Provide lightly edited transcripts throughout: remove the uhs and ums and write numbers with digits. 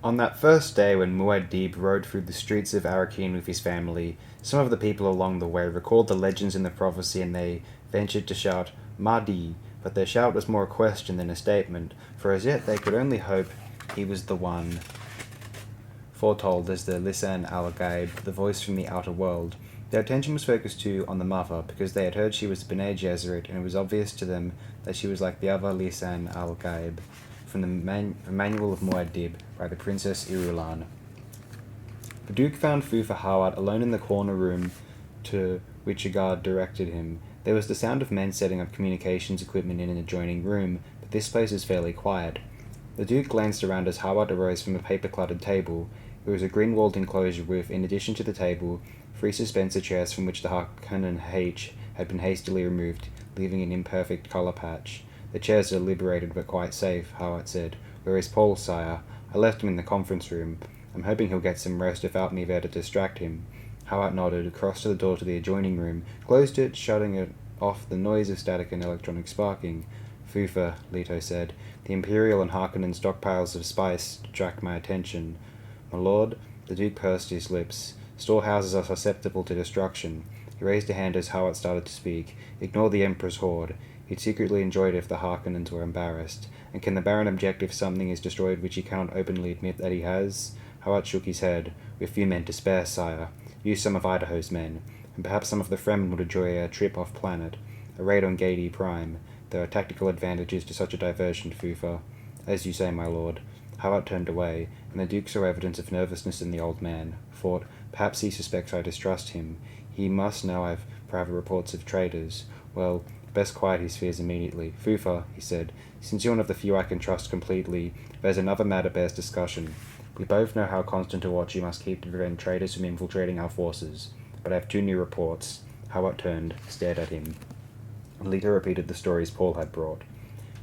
On that first day when Muad'Dib rode through the streets of Arrakeen with his family, some of the people along the way recalled the legends and the prophecy, and they ventured to shout, Mahdi, but their shout was more a question than a statement, for as yet they could only hope he was the one foretold as the Lisan al-Gaib, the voice from the outer world. Their attention was focused too on the mother, because they had heard she was Bene Gesserit, and it was obvious to them that she was like the other Lisan al-Gaib from the Manual of Muad'Dib by the Princess Irulan. The Duke found Fufa Hawat alone in the corner room to which a guard directed him. There was the sound of men setting up communications equipment in an adjoining room, but this place was fairly quiet. The Duke glanced around as Hawat arose from a paper-cluttered table. It was a green-walled enclosure with, in addition to the table, 3 suspensor chairs from which the Harkonnen H had been hastily removed, leaving an imperfect colour patch. The chairs are liberated but quite safe, Hawat said. Where is Paul, sire? I left him in the conference room. I'm hoping he'll get some rest without me there to distract him. Hawat nodded, crossed to the door to the adjoining room, closed it, shutting it off the noise of static and electronic sparking. Fufa, Leto said. The Imperial and Harkonnen stockpiles of spice attract my attention. My lord, the Duke pursed his lips. Storehouses are susceptible to destruction. He raised a hand as Hawat started to speak. Ignore the Emperor's horde. He'd secretly enjoyed it if the Harkonnens were embarrassed. And can the Baron object if something is destroyed which he cannot openly admit that he has? Hawat shook his head. We've few men to spare, sire. Use some of Idaho's men, and perhaps some of the Fremen would enjoy a trip off-planet. A raid on Gadi Prime. There are tactical advantages to such a diversion, Fufa. As you say, my lord. Hawat turned away, and the Duke saw evidence of nervousness in the old man. Thought, perhaps he suspects I distrust him. He must know I've private reports of traitors. Well, best quiet his fears immediately. Fufa, he said, since you're one of the few I can trust completely, there's another matter bears discussion. We both know how constant a watch you must keep to prevent traitors from infiltrating our forces. But I have 2 new reports. Hawat turned, stared at him. Leto repeated the stories Paul had brought.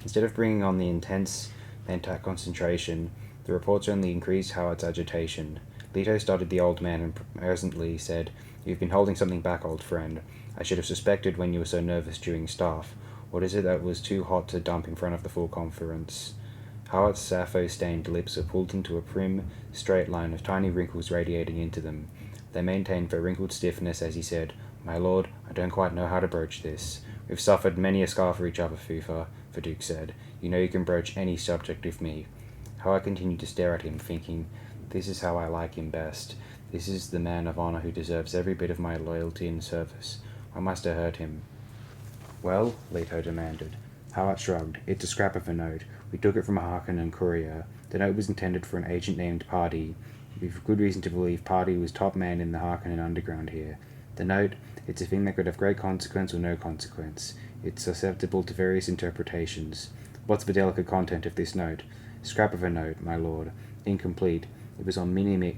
Instead of bringing on the intense mental concentration, the reports only increased Howard's agitation. Leto studied the old man and presently said, You've been holding something back, old friend. I should have suspected when you were so nervous during staff. What is it that was too hot to dump in front of the full conference? Howard's sappho-stained lips were pulled into a prim, straight line with tiny wrinkles radiating into them. They maintained their wrinkled stiffness as he said, My lord, I don't quite know how to broach this. We've suffered many a scar for each other, Fufa, the Duke said. You know you can broach any subject with me. Howard continued to stare at him, thinking, This is how I like him best. This is the man of honor who deserves every bit of my loyalty and service. I must have hurt him. Well, Leto demanded. Howard shrugged. It's a scrap of a note. We took it from a Harkonnen courier. The note was intended for an agent named Party. We've good reason to believe Party was top man in the Harkonnen underground here. The note, it's a thing that could have great consequence or no consequence. It's susceptible to various interpretations. What's the delicate content of this note? Scrap of a note, my lord. Incomplete. It was on minimic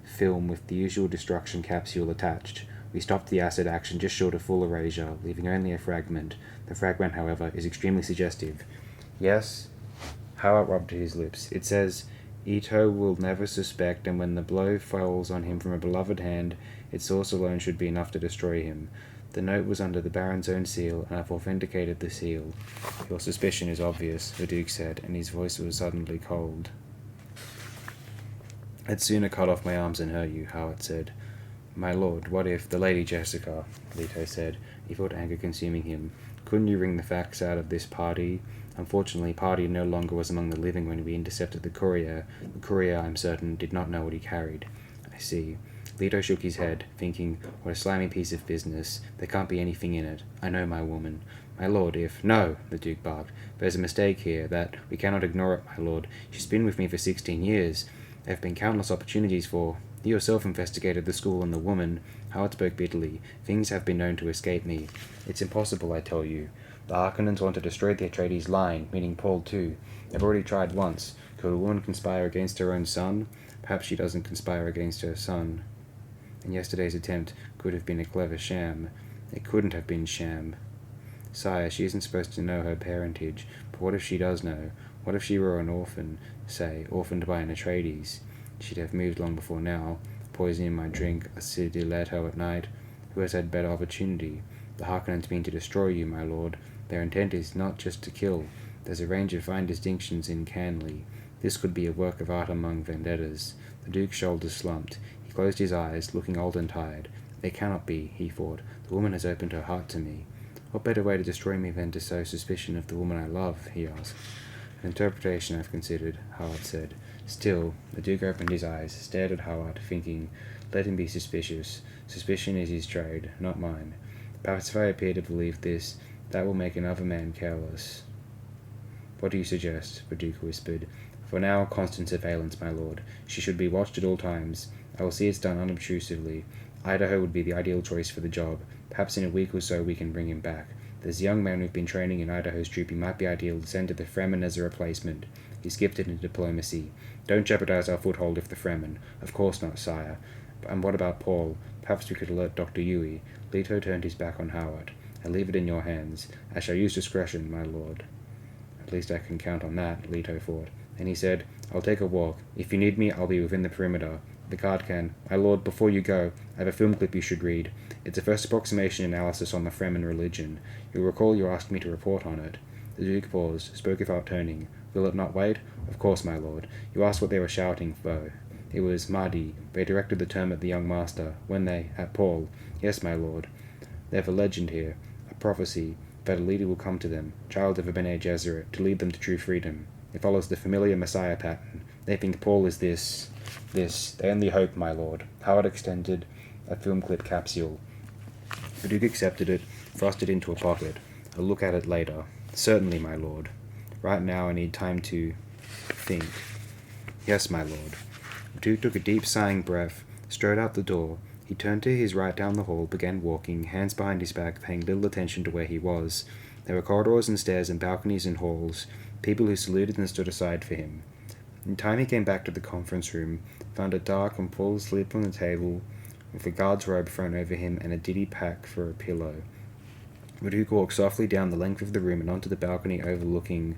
film with the usual destruction capsule attached. We stopped the acid action just short of full erasure, leaving only a fragment. The fragment, however, is extremely suggestive. Yes? Howard rubbed his lips. It says, Ito will never suspect, and when the blow falls on him from a beloved hand, its source alone should be enough to destroy him. The note was under the Baron's own seal, and I've authenticated the seal. Your suspicion is obvious, the Duke said, and his voice was suddenly cold. I'd sooner cut off my arms than hurt you, Howard said. My lord, what if the Lady Jessica, Leto said. He felt anger consuming him. Couldn't you wring the facts out of this Party? Unfortunately, Party no longer was among the living when we intercepted the courier. The courier, I'm certain, did not know what he carried. I see. Leto shook his head, thinking, what a slimy piece of business. There can't be anything in it. I know my woman. My lord, if— No, the Duke barked. There's a mistake here, that we cannot ignore it, my lord. She's been with me for 16 years. There have been countless opportunities for— You yourself investigated the school and the woman. Howard spoke bitterly. Things have been known to escape me. It's impossible, I tell you. The Harkonnens want to destroy the Atreides line, meaning Paul too. They've already tried once. Could a woman conspire against her own son? Perhaps she doesn't conspire against her son. And yesterday's attempt could have been a clever sham. It couldn't have been sham. Sire, she isn't supposed to know her parentage, but what if she does know? What if she were an orphan, say, orphaned by an Atreides? She'd have moved long before now. Poison in my drink, a stiletto at night. Who has had better opportunity? The Harkonnens mean to destroy you, my lord. Their intent is not just to kill. There's a range of fine distinctions in Canley. This could be a work of art among vendettas. The Duke's shoulders slumped. He closed his eyes, looking old and tired. It cannot be, he thought. The woman has opened her heart to me. What better way to destroy me than to sow suspicion of the woman I love, he asked. An interpretation I've considered, Howard said. Still, the Duke opened his eyes, stared at Howard, thinking, let him be suspicious. Suspicion is his trade, not mine. Perhaps if I appear to believe this, that will make another man careless. What do you suggest? The Duke whispered. For now, constant surveillance, my lord. She should be watched at all times. I will see it's done unobtrusively. Idaho would be the ideal choice for the job. Perhaps in a week or so we can bring him back. There's a young man we've been training in Idaho's troop. He might be ideal to send to the Fremen as a replacement. He's gifted in diplomacy. Don't jeopardize our foothold if the Fremen. Of course not, sire. And what about Paul? Perhaps we could alert Dr. Yui. Leto turned his back on Howard. I leave it in your hands. I shall use discretion, my lord. At least I can count on that, Leto thought. And he said, I'll take a walk. If you need me, I'll be within the perimeter. The guard can. My lord, before you go, I have a film clip you should read. It's a first approximation analysis on the Fremen religion. You'll recall you asked me to report on it. The Duke paused, spoke without turning. Will it not wait? Of course, my lord. You asked what they were shouting, though. It was Mahdi. They directed the term at the young master. When they, at Paul. Yes, my lord. They have a legend here, a prophecy, that a leader will come to them, child of a Bene Gesserit, to lead them to true freedom. It follows the familiar Messiah pattern. They think Paul is this. They only hope, my lord. Howard extended a film clip capsule. The Duke accepted it, thrust it into a pocket. I'll look at it later. Certainly, my lord. Right now I need time to think. Yes, my lord. The Duke took a deep sighing breath, strode out the door. He turned to his right down the hall, began walking, hands behind his back, paying little attention to where he was. There were corridors and stairs and balconies and halls, people who saluted and stood aside for him. In time he came back to the conference room, found a dark and full slip on the table, with a guard's robe thrown over him and a ditty pack for a pillow. The Duke walked softly down the length of the room and onto the balcony overlooking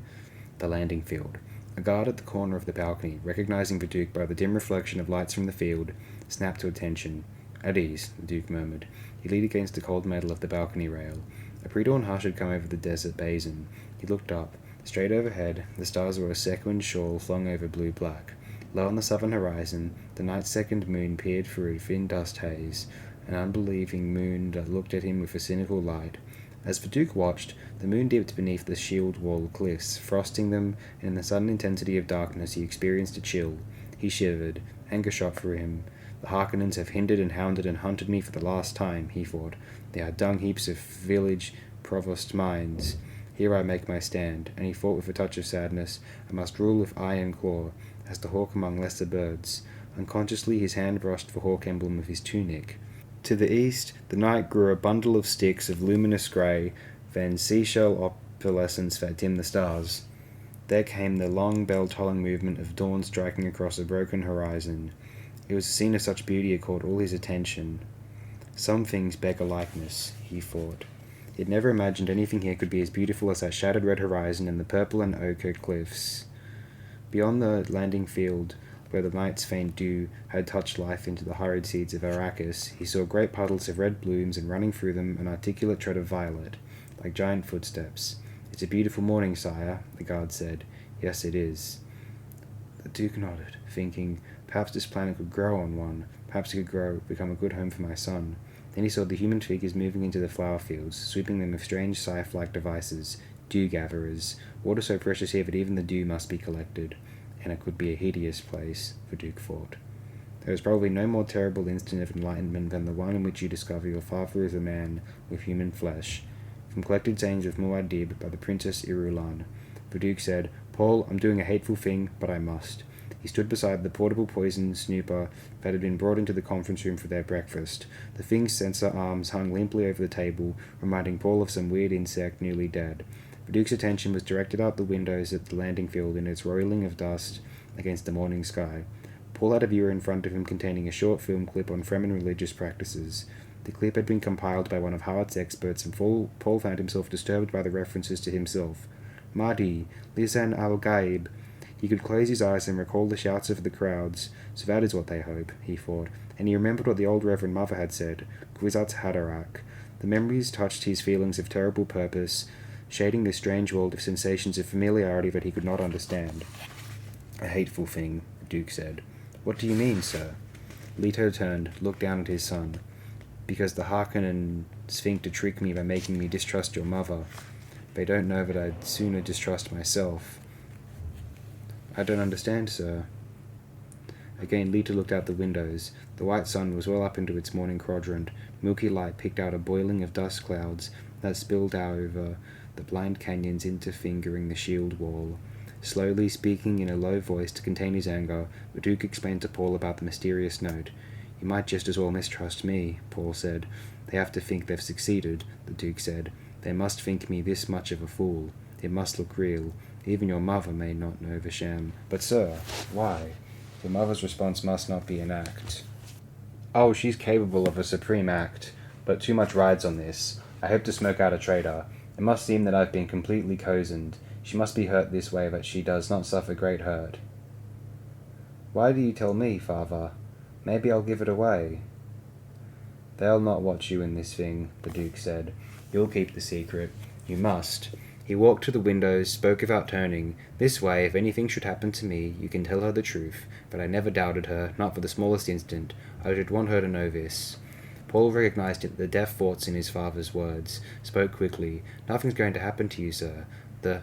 the landing field. A guard at the corner of the balcony, recognizing the Duke by the dim reflection of lights from the field, snapped to attention. At ease, the Duke murmured. He leaned against the cold metal of the balcony rail. A pre-dawn hush had come over the desert basin. He looked up. Straight overhead, the stars were a sequined shawl flung over blue-black. Low on the southern horizon, the night's second moon peered through a thin dust haze, an unbelieving moon that looked at him with a cynical light. As the Duke watched, the moon dipped beneath the shield-wall cliffs, frosting them, and in the sudden intensity of darkness he experienced a chill. He shivered. Anger shot through him. The Harkonnens have hindered and hounded and hunted me for the last time, he thought. They are dung heaps of village provost minds. Here I make my stand, and he thought with a touch of sadness, I must rule with eye and claw, as the hawk among lesser birds. Unconsciously his hand brushed the hawk emblem of his tunic. To the east, the night grew a bundle of sticks of luminous grey, then seashell opalescence that dimmed the stars. There came the long bell-tolling movement of dawn striking across a broken horizon. It was a scene of such beauty it caught all his attention. Some things beg a likeness, he thought. He had never imagined anything here could be as beautiful as that shattered red horizon and the purple and ochre cliffs. Beyond the landing field, where the night's faint dew had touched life into the hurried seeds of Arrakis, he saw great puddles of red blooms and running through them an articulate tread of violet, like giant footsteps. It's a beautiful morning, sire, the guard said. Yes, it is. The Duke nodded, thinking, perhaps this planet could grow on one, perhaps it could become a good home for my son. Then he saw the human figures moving into the flower fields, sweeping them with strange scythe-like devices, dew-gatherers, water so precious here that even the dew must be collected. And it could be a hideous place, the Duke thought. There is probably no more terrible instant of enlightenment than the one in which you discover your father is a man with human flesh. From Collected Sayings of Muad'Dib by the Princess Irulan, the Duke said, Paul, I'm doing a hateful thing, but I must. He stood beside the portable poison snooper that had been brought into the conference room for their breakfast. The thing's sensor arms hung limply over the table, reminding Paul of some weird insect nearly dead. The Duke's attention was directed out the windows at the landing field in its roiling of dust against the morning sky. Paul had a viewer in front of him containing a short film clip on Fremen religious practices. The clip had been compiled by one of Howard's experts, and Paul found himself disturbed by the references to himself. Mahdi, Lisan al-Gaib. He could close his eyes and recall the shouts of the crowds. So that is what they hope, he thought, and he remembered what the old Reverend Mother had said, Kwisatz Haderach. The memories touched his feelings of terrible purpose, shading this strange world of sensations of familiarity that he could not understand. A hateful thing, the Duke said. What do you mean, sir? Leto turned, looked down at his son. Because the Harkonnen think to trick me by making me distrust your mother. They don't know that I'd sooner distrust myself. I don't understand, sir. Again, Leto looked out the windows. The white sun was well up into its morning quadrant. Milky light picked out a boiling of dust clouds that spilled out over the blind canyons interfingering the shield wall. Slowly, speaking in a low voice to contain his anger, the Duke explained to Paul about the mysterious note. You might just as well mistrust me, Paul said. They have to think they've succeeded, the Duke said. They must think me this much of a fool. It must look real. Even your mother may not know the sham. But, sir, why? Your mother's response must not be an act. Oh, she's capable of a supreme act, but too much rides on this. I hope to smoke out a traitor. It must seem that I've been completely cozened. She must be hurt this way, but she does not suffer great hurt. Why do you tell me, father? Maybe I'll give it away. They'll not watch you in this thing, the Duke said. You'll keep the secret. You must. He walked to the windows, spoke without turning. This way, if anything should happen to me, you can tell her the truth. But I never doubted her, not for the smallest instant. I should want her to know this. Paul recognized the deaf thoughts in his father's words, spoke quickly. Nothing's going to happen to you, sir.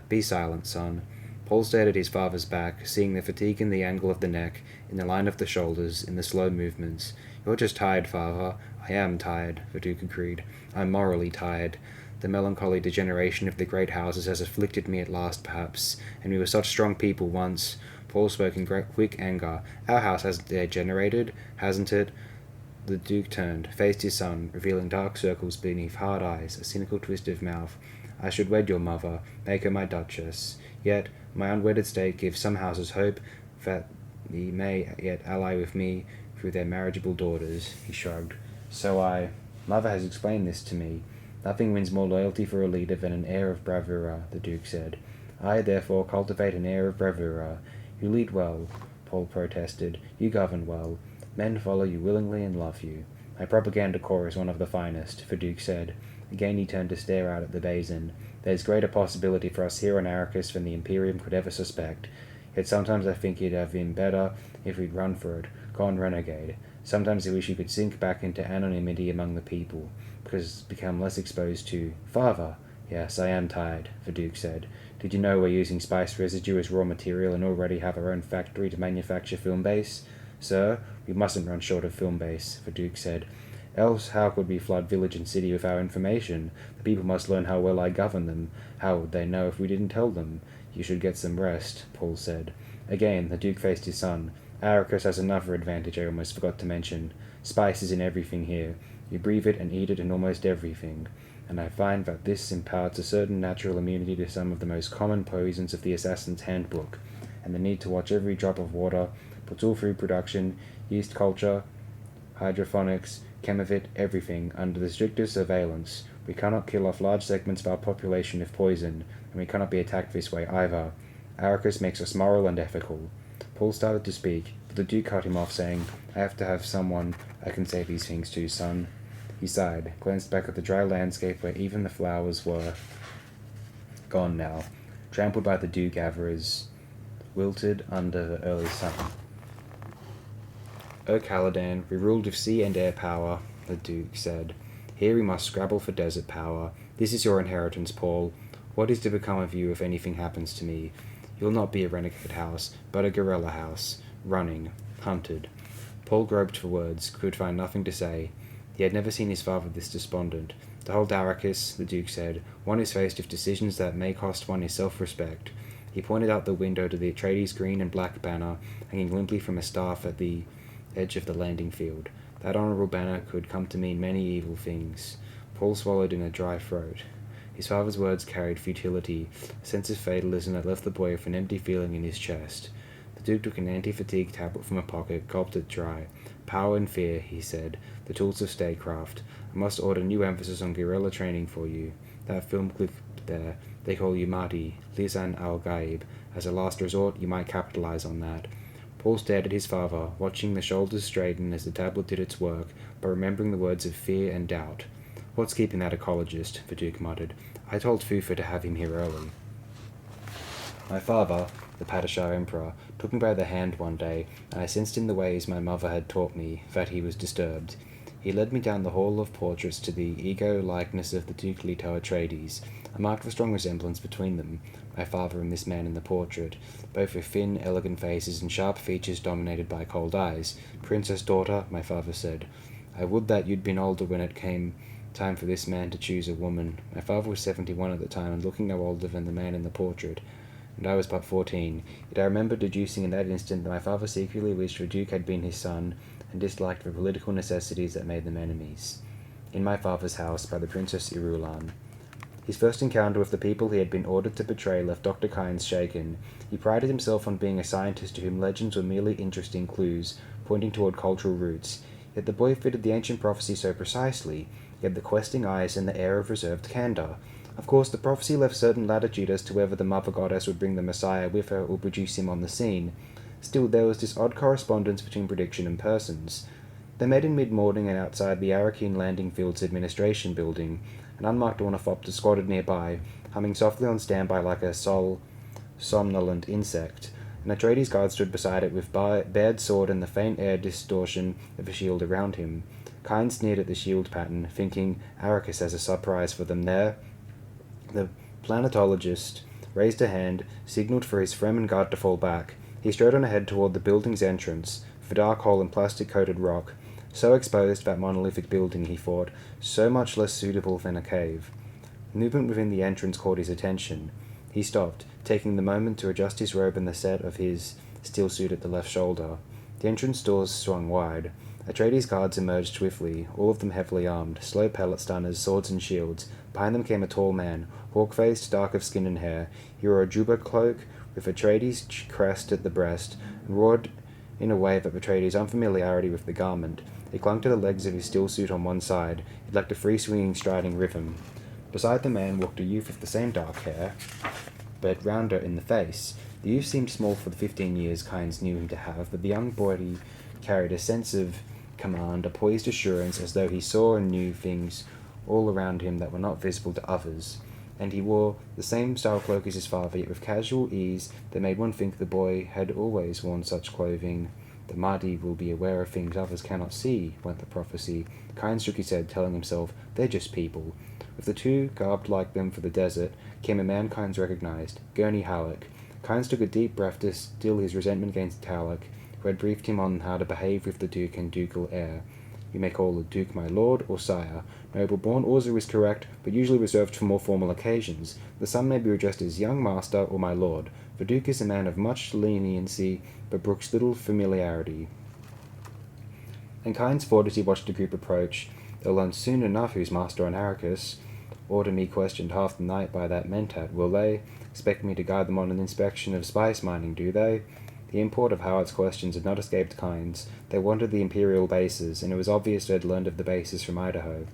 Be silent, son. Paul stared at his father's back, seeing the fatigue in the angle of the neck, in the line of the shoulders, in the slow movements. You're just tired, father. I am tired, the Duke agreed. I'm morally tired. The melancholy degeneration of the great houses has afflicted me at last, perhaps, and we were such strong people once. Paul spoke in quick anger. Our house has degenerated, hasn't it? The Duke turned, faced his son, revealing dark circles beneath hard eyes, a cynical twist of mouth. I should wed your mother, make her my duchess. Yet, my unwedded state gives some houses hope that ye may yet ally with me through their marriageable daughters, he shrugged. Mother has explained this to me. Nothing wins more loyalty for a leader than an air of bravura, the Duke said. I, therefore, cultivate an air of bravura. You lead well, Paul protested. You govern well. Men follow you willingly and love you. My propaganda corps is one of the finest, the Duke said. Again he turned to stare out at the basin. There's greater possibility for us here on Arrakis than the Imperium could ever suspect. Yet sometimes I think it'd have been better if we'd run for it, gone renegade. Sometimes I wish you could sink back into anonymity among the people, because become less exposed to... Father! Yes, I am tired, the Duke said. Did you know we're using spice residue as raw material and already have our own factory to manufacture film base? Sir, we mustn't run short of film base, the Duke said. Else how could we flood village and city with our information? The people must learn how well I govern them. How would they know if we didn't tell them? You should get some rest, Paul said. Again, the Duke faced his son. Arrakis has another advantage I almost forgot to mention. Spice is in everything here. You breathe it and eat it in almost everything. And I find that this imparts a certain natural immunity to some of the most common poisons of the Assassin's Handbook, and the need to watch every drop of water, puts all food production, yeast culture, hydroponics, chemivit, everything, under the strictest surveillance. We cannot kill off large segments of our population with poison, and we cannot be attacked this way either. Arrakis makes us moral and ethical. Paul started to speak, but the Duke cut him off, saying, I have to have someone I can say these things to, son. He sighed, glanced back at the dry landscape where even the flowers were gone now, trampled by the dew gatherers, wilted under the early sun. O Caladan, we ruled with sea and air power, the Duke said. Here we must scrabble for desert power. This is your inheritance, Paul. What is to become of you if anything happens to me? You'll not be a renegade house, but a guerrilla house, running, hunted. Paul groped for words, could find nothing to say. He had never seen his father this despondent. To hold Arrakis, the Duke said, one is faced with decisions that may cost one his self-respect. He pointed out the window to the Atreides green and black banner, hanging limply from a staff at the edge of the landing field. That honourable banner could come to mean many evil things. Paul swallowed in a dry throat. His father's words carried futility, a sense of fatalism that left the boy with an empty feeling in his chest. The Duke took an anti-fatigue tablet from a pocket, gulped it dry. Power and fear, he said, the tools of statecraft. I must order new emphasis on guerrilla training for you. That film clip there, they call you Mahdi, Lisan al-Gaib. As a last resort, you might capitalize on that. Paul stared at his father, watching the shoulders straighten as the tablet did its work, but remembering the words of fear and doubt. What's keeping that ecologist? The Duke muttered. I told Fufa to have him here early. My father, the Padishah Emperor, took me by the hand one day, and I sensed in the ways my mother had taught me that he was disturbed. He led me down the hall of portraits to the ego-likeness of the Duke Leto Atreides. I marked the strong resemblance between them, my father and this man in the portrait, both with thin, elegant faces and sharp features dominated by cold eyes. "Princess daughter," my father said, "I would that you'd been older when it came time for this man to choose a woman." My father was 71 at the time, and looking no older than the man in the portrait, and I was but 14. Yet I remember deducing in that instant that my father secretly wished the Duke had been his son, and disliked the political necessities that made them enemies. In my father's house, by the Princess Irulan. His first encounter with the people he had been ordered to betray left Dr. Kynes shaken. He prided himself on being a scientist to whom legends were merely interesting clues, pointing toward cultural roots. Yet the boy fitted the ancient prophecy so precisely. He had the questing eyes and the air of reserved candor. Of course, the prophecy left certain latitude as to whether the Mother Goddess would bring the Messiah with her or produce him on the scene. Still, there was this odd correspondence between prediction and persons. They met in mid-morning and outside the Arakeen Landing Field's administration building. An unmarked ornithopter squatted nearby, humming softly on standby like a somnolent insect. An Atreides guard stood beside it with bared sword and the faint air distortion of a shield around him. Kynes sneered at the shield pattern, thinking Arrakis has a surprise for them there. The planetologist raised a hand, signaled for his Fremen guard to fall back. He strode on ahead toward the building's entrance, with a dark hole in plastic-coated rock. So exposed, that monolithic building, he thought, so much less suitable than a cave. Movement within the entrance caught his attention. He stopped, taking the moment to adjust his robe and the set of his steel suit at the left shoulder. The entrance doors swung wide. Atreides guards emerged swiftly, all of them heavily armed, slow pellet stunners, swords and shields. Behind them came a tall man, hawk-faced, dark of skin and hair. He wore a juba cloak with Atreides' crest at the breast, and roared in a way that betrayed his unfamiliarity with the garment. He clung to the legs of his steel suit on one side. It lacked a free-swinging, striding rhythm. Beside the man walked a youth with the same dark hair, but rounder in the face. The youth seemed small for the 15 years Kynes knew him to have, but the young body carried a sense of command, a poised assurance, as though he saw and knew things all around him that were not visible to others. And he wore the same style cloak as his father, yet with casual ease that made one think the boy had always worn such clothing. The Mahdi will be aware of things others cannot see, went the prophecy. Kynes shook his head, telling himself, they're just people. With the two, garbed like them for the desert, came a man Kynes recognized, Gurney Halleck. Kynes took a deep breath to still his resentment against Halleck, who had briefed him on how to behave with the Duke and ducal heir. You may call the Duke my lord or sire. Noble-born Orza is correct, but usually reserved for more formal occasions. The son may be addressed as young master or my lord. The Duke is a man of much leniency, but brooks little familiarity. And Kynes thought as he watched the group approach, they'll learn soon enough who's master on Arrakis. Order me questioned half the night by that mentat, will they? Expect me to guide them on an inspection of spice mining, do they? The import of Howard's questions had not escaped Kynes. They wanted the Imperial bases, and it was obvious they had learned of the bases from Idaho.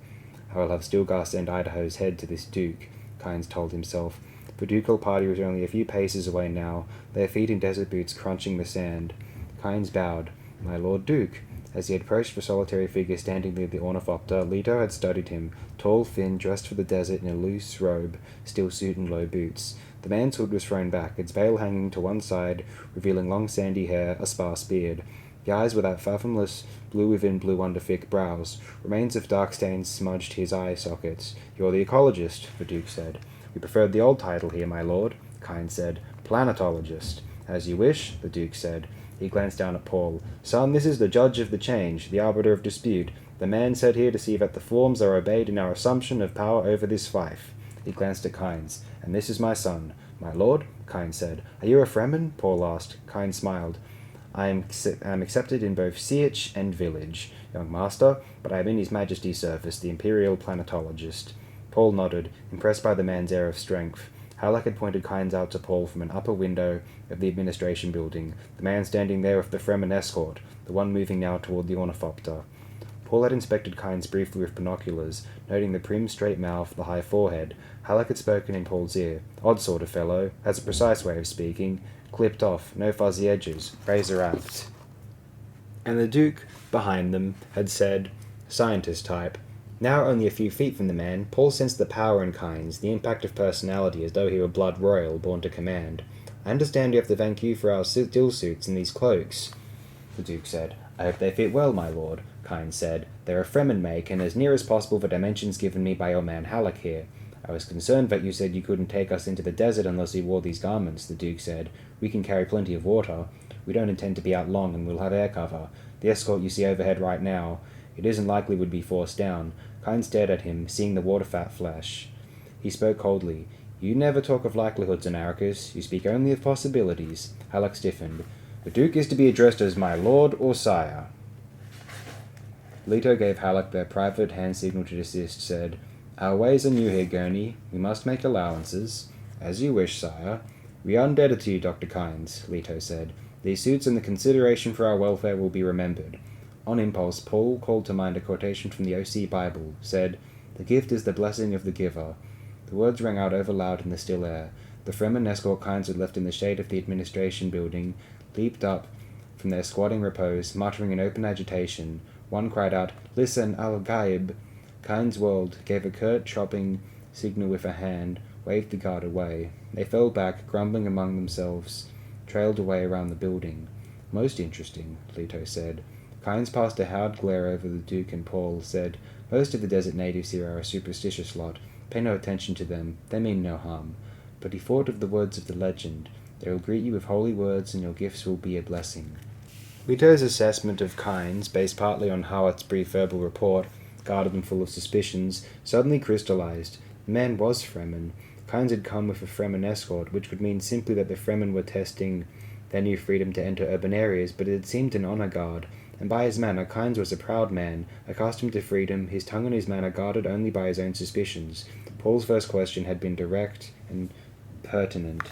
I will have Stilgar send Idaho's head to this Duke, Kynes told himself. The ducal party was only a few paces away now, their feet in desert boots crunching the sand. Kynes bowed. My Lord Duke. As he had approached the solitary figure standing near the ornithopter, Leto had studied him, tall, thin, dressed for the desert in a loose robe, steel suit and low boots. The man's hood was thrown back, its veil hanging to one side, revealing long sandy hair, a sparse beard. The eyes were that fathomless blue within blue under thick brows. Remains of dark stains smudged his eye sockets. You're the ecologist, the Duke said. We preferred the old title here, my lord, Kynes said. Planetologist. As you wish, the Duke said. He glanced down at Paul. Son, this is the judge of the change, the arbiter of dispute. The man set here to see that the forms are obeyed in our assumption of power over this fief. He glanced at Kynes. And this is my son. My lord, Kynes said. Are you a Fremen? Paul asked. Kynes smiled. I am accepted in both sietch and village, young master, but I am in His Majesty's service, the Imperial Planetologist. Paul nodded, impressed by the man's air of strength. Halleck had pointed Kynes out to Paul from an upper window of the administration building, the man standing there with the Fremen escort, the one moving now toward the ornithopter. Paul had inspected Kynes briefly with binoculars, noting the prim, straight mouth, the high forehead. Halleck had spoken in Paul's ear. Odd sort of fellow, has a precise way of speaking, clipped off, no fuzzy edges, razor-apt. And the Duke, behind them, had said, scientist type. Now only a few feet from the man, Paul sensed the power in Kynes, the impact of personality as though he were blood royal, born to command. I understand you have to thank you for our still suits and these cloaks, the Duke said. I hope they fit well, my lord, Kynes said. They're a Fremen make, and as near as possible the dimensions given me by your man Halleck here. I was concerned that you said you couldn't take us into the desert unless we wore these garments, the Duke said. We can carry plenty of water. We don't intend to be out long, and we'll have air cover. The escort you see overhead right now, it isn't likely would be forced down. Kynes stared at him, seeing the water fat flash. He spoke coldly. You never talk of likelihoods, Anarchus. You speak only of possibilities. Halleck stiffened. The Duke is to be addressed as my lord or sire. Leto gave Halleck their private hand signal to desist, said, Our ways are new here, Gurney. We must make allowances. As you wish, sire. We are indebted to you, Dr. Kynes, Leto said. These suits and the consideration for our welfare will be remembered. On impulse, Paul called to mind a quotation from the OC Bible, said, The gift is the blessing of the giver. The words rang out overloud in the still air. The Fremen escort Kynes had left in the shade of the administration building leaped up from their squatting repose, muttering in open agitation. One cried out, Listen, Al-Gaib! Kynes whirled, gave a curt, chopping signal with a hand, waved the guard away. They fell back, grumbling among themselves, trailed away around the building. Most interesting, Leto said. Kynes passed a hard glare over the Duke and Paul, said, Most of the desert natives here are a superstitious lot. Pay no attention to them. They mean no harm. But he thought of the words of the legend. They will greet you with holy words, and your gifts will be a blessing. Leto's assessment of Kynes, based partly on Howard's brief verbal report, guarded and full of suspicions, suddenly crystallized. The man was Fremen. Kynes had come with a Fremen escort, which would mean simply that the Fremen were testing their new freedom to enter urban areas, but it had seemed an honor guard. And by his manner, Kynes was a proud man, accustomed to freedom, his tongue and his manner guarded only by his own suspicions. Paul's first question had been direct and pertinent.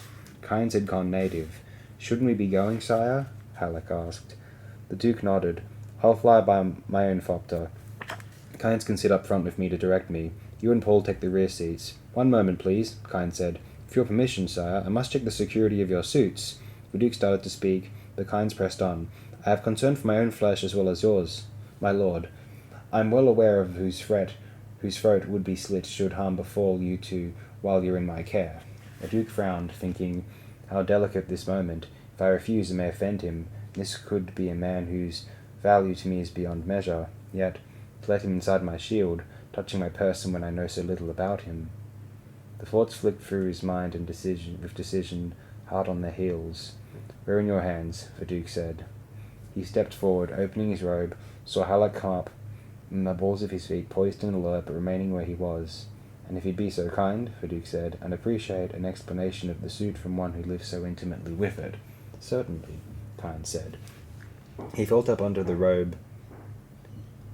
Kynes had gone native. Shouldn't we be going, sire? Halleck asked. The Duke nodded. I'll fly by my own phopter. Kynes can sit up front with me to direct me. You and Paul take the rear seats. One moment, please, Kynes said. With your permission, sire, I must check the security of your suits. The Duke started to speak, but Kynes pressed on. I have concern for my own flesh as well as yours, my lord. I am well aware of whose throat would be slit should harm befall you two while you're in my care. The Duke frowned, thinking, how delicate this moment. If I refuse, it may offend him. This could be a man whose value to me is beyond measure. Yet, to let him inside my shield, touching my person when I know so little about him. The thoughts flicked through his mind with decision, hard on their heels. We're in your hands, the Duke said. He stepped forward, opening his robe, saw Halleck come up, and the balls of his feet poised and alert but remaining where he was. And if he'd be so kind, the Duke said, and appreciate an explanation of the suit from one who lives so intimately with it. Certainly, Kynes said. He felt up under the robe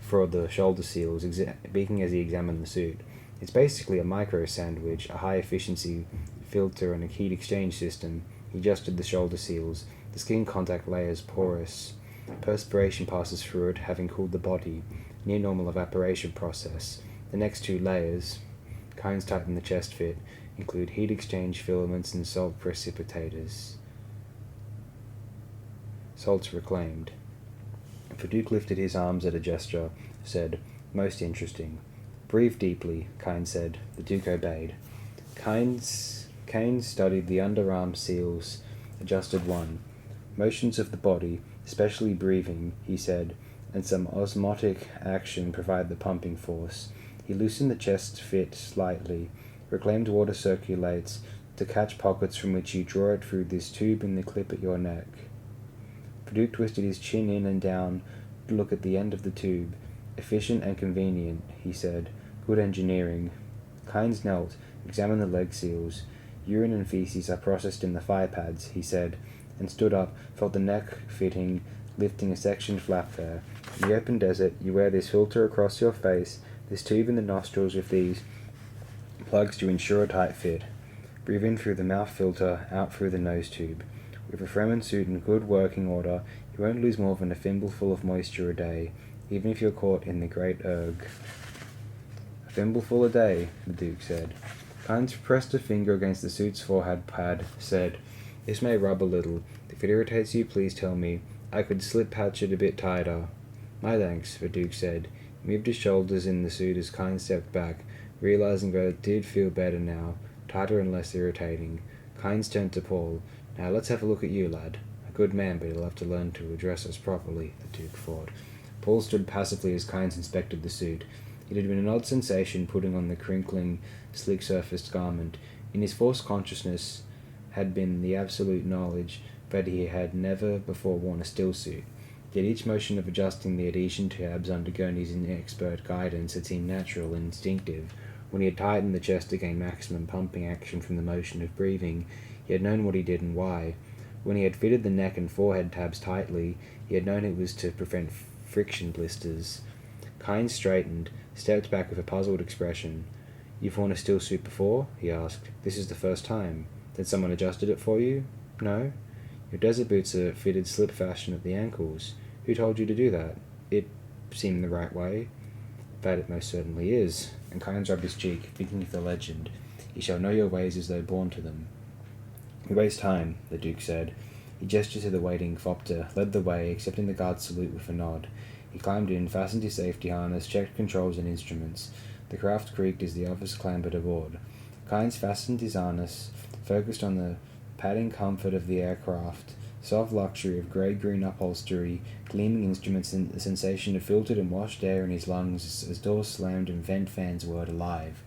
for the shoulder seals, speaking as he examined the suit. It's basically a micro-sandwich, a high-efficiency filter and a heat exchange system. He adjusted the shoulder seals. The skin contact layer is porous. Perspiration passes through it, having cooled the body. Near normal evaporation process. The next two layers, Kynes tightened the chest fit, include heat exchange filaments and salt precipitators. Salts reclaimed. Duke lifted his arms at a gesture, said, Most interesting. Breathe deeply, Kynes said. The Duke obeyed. Kynes studied the underarm seals, adjusted one. Motions of the body, especially breathing, he said, and some osmotic action provide the pumping force. He loosened the chest fit slightly. Reclaimed water circulates to catch pockets from which you draw it through this tube in the clip at your neck. Duke twisted his chin in and down to look at the end of the tube. Efficient and convenient, he said. Good engineering. Kynes knelt, examined the leg seals. Urine and feces are processed in the thigh pads, he said, and stood up, felt the neck fitting, lifting a sectioned flap there. In the open desert, you wear this filter across your face, this tube in the nostrils with these plugs to ensure a tight fit. Breathe in through the mouth filter, out through the nose tube. With a Fremen suit in good working order, you won't lose more than a thimbleful of moisture a day, even if you're caught in the Great Erg. A thimbleful a day, the Duke said. Kynes pressed a finger against the suit's forehead pad, said, This may rub a little. If it irritates you, please tell me. I could slip patch it a bit tighter. My thanks, the Duke said. He moved his shoulders in the suit as Kynes stepped back, realizing that it did feel better now, tighter and less irritating. Kynes turned to Paul. Now let's have a look at you, lad. A good man, but he'll have to learn to address us properly, the Duke thought. Paul stood passively as Kynes inspected the suit. It had been an odd sensation putting on the crinkling, sleek-surfaced garment. In his forced consciousness had been the absolute knowledge that he had never before worn a still suit. Yet each motion of adjusting the adhesion tabs under Gurney's inexpert guidance had seemed natural and instinctive. When he had tightened the chest to gain maximum pumping action from the motion of breathing, he had known what he did and why. When he had fitted the neck and forehead tabs tightly, he had known it was to prevent friction blisters. Kynes straightened, stepped back with a puzzled expression. "You've worn a still suit before?" he asked. "This is the first time. Then someone adjusted it for you?" "No." "Your desert boots are fitted slip fashion at the ankles. Who told you to do that?" "It seemed the right way." "That it most certainly is." And Kynes rubbed his cheek, thinking of the legend. "You shall know your ways as though born to them." "We waste time," the Duke said. He gestured to the waiting Fopter, led the way, accepting the guard's salute with a nod. He climbed in, fastened his safety harness, checked controls and instruments. The craft creaked as the others clambered aboard. Kynes fastened his harness, focused on the padding comfort of the aircraft, soft luxury of grey-green upholstery, gleaming instruments, and the sensation of filtered and washed air in his lungs as doors slammed and vent fans whirred alive.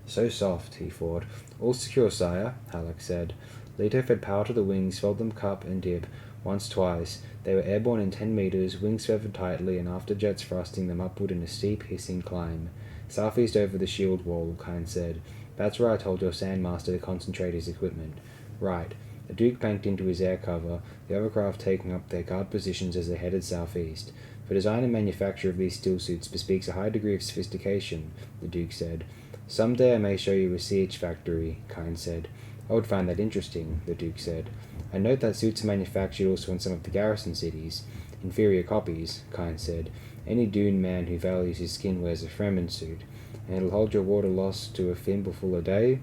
"So soft," he thought. "All secure, sire," Halleck said. Leto fed power to the wings, filled them cup and dip, twice. They were airborne in 10 meters, wings feathered tightly, and afterjets thrusting them upward in a steep, hissing climb. "Southeast over the shield wall," Kynes said. "That's where I told your sandmaster to concentrate his equipment." "Right." The Duke banked into his air cover, the other craft taking up their guard positions as they headed southeast. "The design and manufacture of these still suits bespeaks a high degree of sophistication," the Duke said. "Some day I may show you a siege factory," Kynes said. "I would find that interesting," the Duke said. "I note that suits are manufactured also in some of the garrison cities. Inferior copies," Kynes said. "Any Dune man who values his skin wears a Fremen suit. And it'll hold your water loss to a thimbleful a day.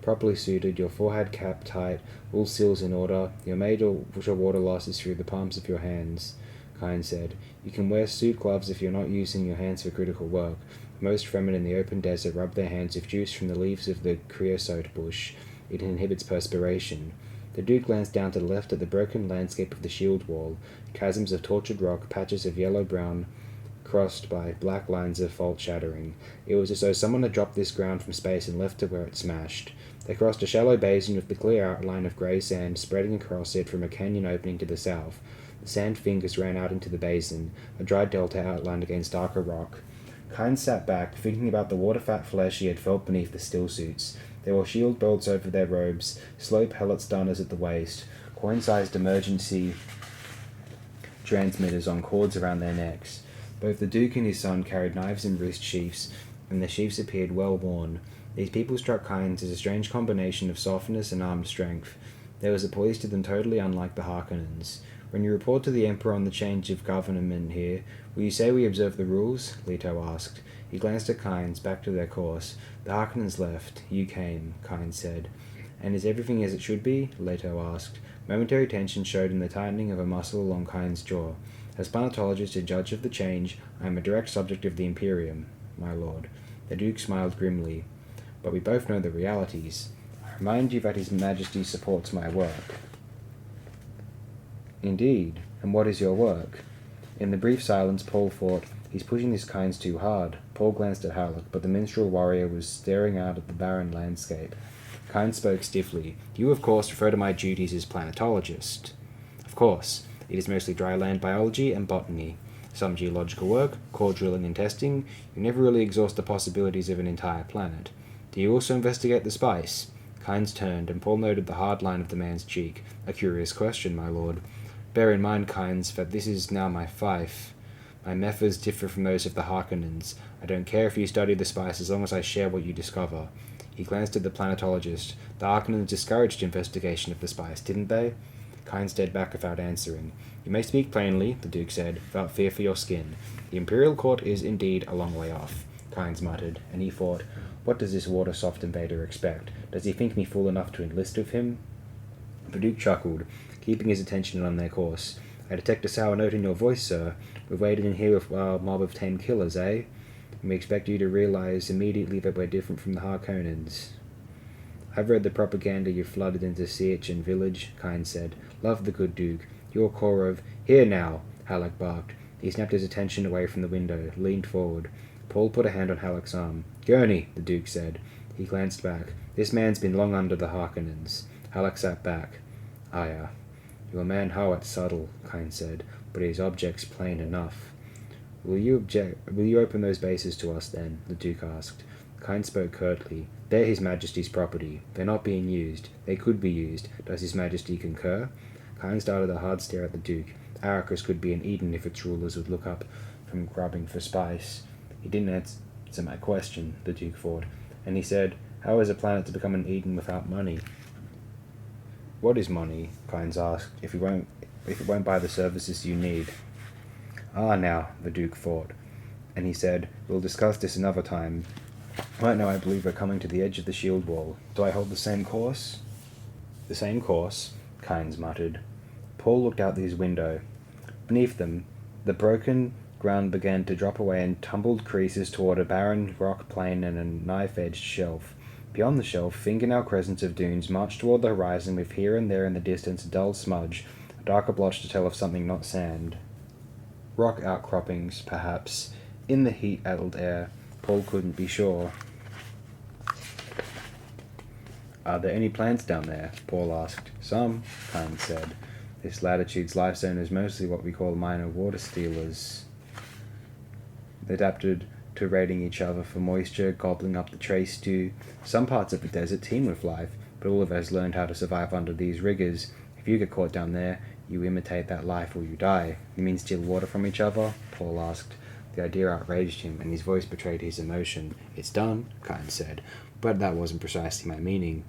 Properly suited, your forehead cap tight, all seals in order. Your major water loss is through the palms of your hands," Kynes said. "You can wear suit gloves if you're not using your hands for critical work. Most Fremen in the open desert rub their hands with juice from the leaves of the creosote bush. It inhibits perspiration." The Duke glanced down to the left at the broken landscape of the shield wall, chasms of tortured rock, patches of yellow-brown crossed by black lines of fault shattering. It was as though someone had dropped this ground from space and left it where it smashed. They crossed a shallow basin with the clear outline of grey sand spreading across it from a canyon opening to the south. The sand fingers ran out into the basin, a dry delta outlined against darker rock. Kynes sat back, thinking about the water-fat flesh he had felt beneath the still suits. There were shield belts over their robes, slow pellet stunners at the waist, coin-sized emergency transmitters on cords around their necks. Both the Duke and his son carried knives in wrist sheaths, and their sheaths appeared well worn. These people struck Kynes as a strange combination of softness and armed strength. There was a poise to them totally unlike the Harkonnens. "When you report to the Emperor on the change of government here, will you say we observe the rules?" Leto asked. He glanced at Kynes, back to their course. "The Harkonnens left. You came," Kynes said. "And is everything as it should be?" Leto asked. Momentary tension showed in the tightening of a muscle along Kynes' jaw. "As planetologist and judge of the change, I am a direct subject of the Imperium, my lord." The Duke smiled grimly. "But we both know the realities. I remind you that His Majesty supports my work." "Indeed. And what is your work?" In the brief silence, Paul thought, "He's pushing this Kynes too hard." Paul glanced at Halleck, but the minstrel warrior was staring out at the barren landscape. Kynes spoke stiffly. "You, of course, refer to my duties as planetologist." "Of course. It is mostly dry land biology and botany. Some geological work, core drilling and testing. You never really exhaust the possibilities of an entire planet. Do you also investigate the spice?" Kynes turned, and Paul noted the hard line of the man's cheek. "A curious question, my lord. Bear in mind, Kynes, that this is now my fief. My methods differ from those of the Harkonnens. I don't care if you study the spice as long as I share what you discover." He glanced at the planetologist. "The Harkonnens discouraged investigation of the spice, didn't they?" Kynes stared back without answering. "You may speak plainly," the Duke said, "without fear for your skin. The Imperial Court is indeed a long way off," Kynes muttered, and he thought, "What does this water-soft invader expect? Does he think me fool enough to enlist with him?" The Duke chuckled, keeping his attention on their course. "I detect a sour note in your voice, sir. We've waded in here with a mob of tame killers, eh? And we expect you to realize immediately that we're different from the Harkonnens." I've read the propaganda you flooded into Sietchin village, Kynes said. Love the good Duke. Your core of... Here now, Halleck barked. He snapped his attention away from the window, leaned forward. Paul put a hand on Halleck's arm. Gurney, the Duke said. He glanced back. This man's been long under the Harkonnens. Halleck sat back. Your man Howard's subtle, Kynes said, but his object's plain enough. Will you open those bases to us, then? The Duke asked. Kynes spoke curtly. They're His Majesty's property. They're not being used. They could be used. Does His Majesty concur? Kynes darted a hard stare at the Duke. Arrakis could be an Eden if its rulers would look up from grubbing for spice. He didn't answer my question, the Duke thought, and he said, How is a planet to become an Eden without money? What is money? Kynes asked, if it won't buy the services you need. Now, the Duke thought, and he said, We'll discuss this another time. Right now I believe we're coming to the edge of the shield wall. Do I hold the same course? The same course, Kynes muttered. Paul looked out his window. Beneath them, the broken ground began to drop away in tumbled creases toward a barren rock plain and a knife-edged shelf. Beyond the shelf, fingernail crescents of dunes marched toward the horizon with here and there in the distance a dull smudge, a darker blotch to tell of something not sand. Rock outcroppings, perhaps. In the heat-addled air, Paul couldn't be sure. Are there any plants down there? Paul asked. Some, Kynes said. This latitude's life zone is mostly what we call minor water stealers. They adapted to raiding each other for moisture, gobbling up the trace dew. Some parts of the desert teem with life, but all of us learned how to survive under these rigors. If you get caught down there, you imitate that life or you die. You mean steal water from each other? Paul asked. The idea outraged him, and his voice betrayed his emotion. It's done, Kynes said, but that wasn't precisely my meaning.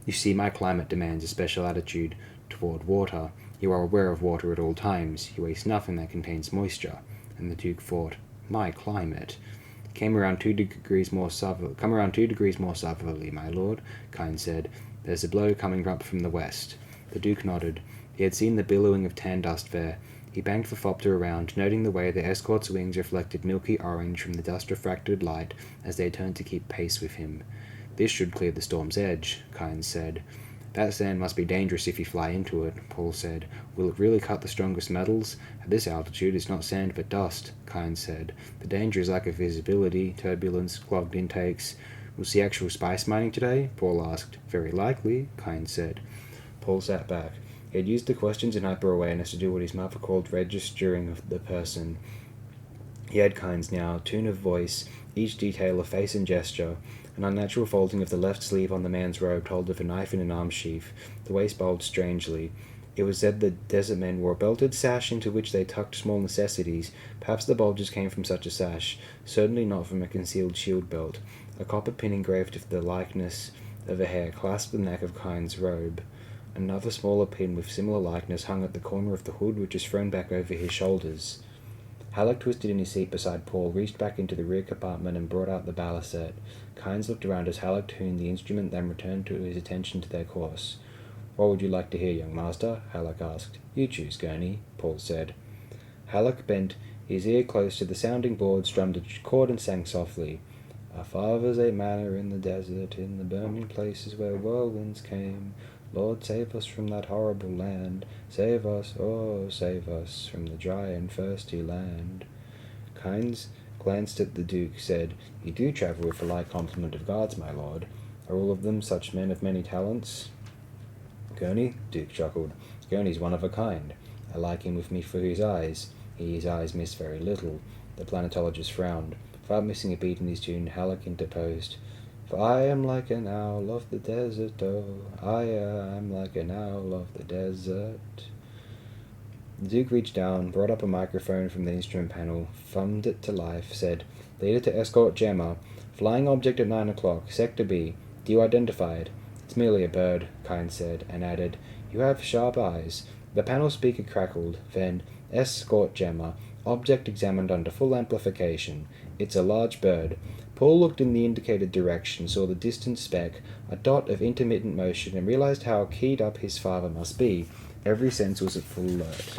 You see, my climate demands a special attitude toward water. You are aware of water at all times. You waste nothing that contains moisture. And the Duke thought, my climate. Come around 2 degrees more southerly, my lord, Kynes said. There's a blow coming up from the west. The Duke nodded. He had seen the billowing of tan dust there. He banked the Fopter around, noting the way the escort's wings reflected milky orange from the dust-refracted light as they turned to keep pace with him. This should clear the storm's edge, Kynes said. That sand must be dangerous if you fly into it, Paul said. Will it really cut the strongest metals? At this altitude, it's not sand but dust, Kynes said. The danger is lack of visibility, turbulence, clogged intakes. We'll see actual spice mining today? Paul asked. Very likely, Kynes said. Paul sat back. He had used the questions in hyper-awareness to do what his mother called registering of the person. He had Kynes now, tune of voice, each detail of face and gesture. An unnatural folding of the left sleeve on the man's robe told of a knife in an arm sheath. The waist bulged strangely. It was said the desert men wore a belted sash into which they tucked small necessities. Perhaps the bulges came from such a sash, certainly not from a concealed shield belt. A copper pin engraved with the likeness of a hair clasped the neck of Kynes' robe. Another smaller pin with similar likeness hung at the corner of the hood, which was thrown back over his shoulders. Halleck twisted in his seat beside Paul, reached back into the rear compartment and brought out the balisette. Kynes looked around as Halleck tuned the instrument, then returned to his attention to their course. What would you like to hear, young master? Halleck asked. You choose, Gurney, Paul said. Halleck bent his ear close to the sounding board, strummed a chord and sang softly. Our fathers ate manna in the desert, in the burning places where whirlwinds came. Lord, save us from that horrible land. Save us, oh, save us from the dry and thirsty land. Kynes glanced at the Duke, said, You do travel with a light complement of guards, my lord. Are all of them such men of many talents? Gurney? Duke chuckled. Gurney's one of a kind. I like him with me for his eyes. His eyes miss very little. The planetologist frowned. Without missing a beat in his tune, Halleck interposed. For I am like an owl of the desert, oh, I am like an owl of the desert. The Duke reached down, brought up a microphone from the instrument panel, thumbed it to life, said, Leader to escort Gemma. Flying object at 9 o'clock, Sector B. Do you identify it? It's merely a bird, Kynes said, and added, You have sharp eyes. The panel speaker crackled, then, Escort Gemma. Object examined under full amplification. It's a large bird. Paul looked in the indicated direction, saw the distant speck, a dot of intermittent motion, and realized how keyed up his father must be. Every sense was at full alert.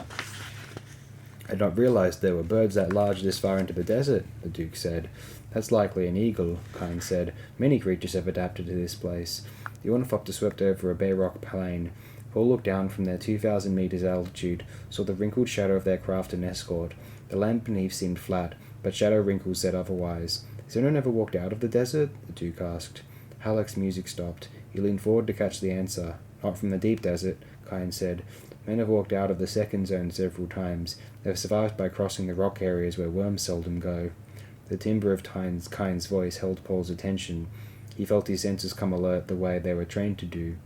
I had not realized there were birds that large this far into the desert, the Duke said. That's likely an eagle, Kynes said. Many creatures have adapted to this place. The ornithopter swept over a bare rock plain. Paul looked down from their 2,000 meters altitude, saw the wrinkled shadow of their craft and escort. The land beneath seemed flat, but shadow wrinkles said otherwise. Has anyone ever walked out of the desert? The Duke asked. Halleck's music stopped. He leaned forward to catch the answer. Not from the deep desert, Kynes said. Men have walked out of the second zone several times. They have survived by crossing the rock areas where worms seldom go. The timbre of Kynes' voice held Paul's attention. He felt his senses come alert the way they were trained to do.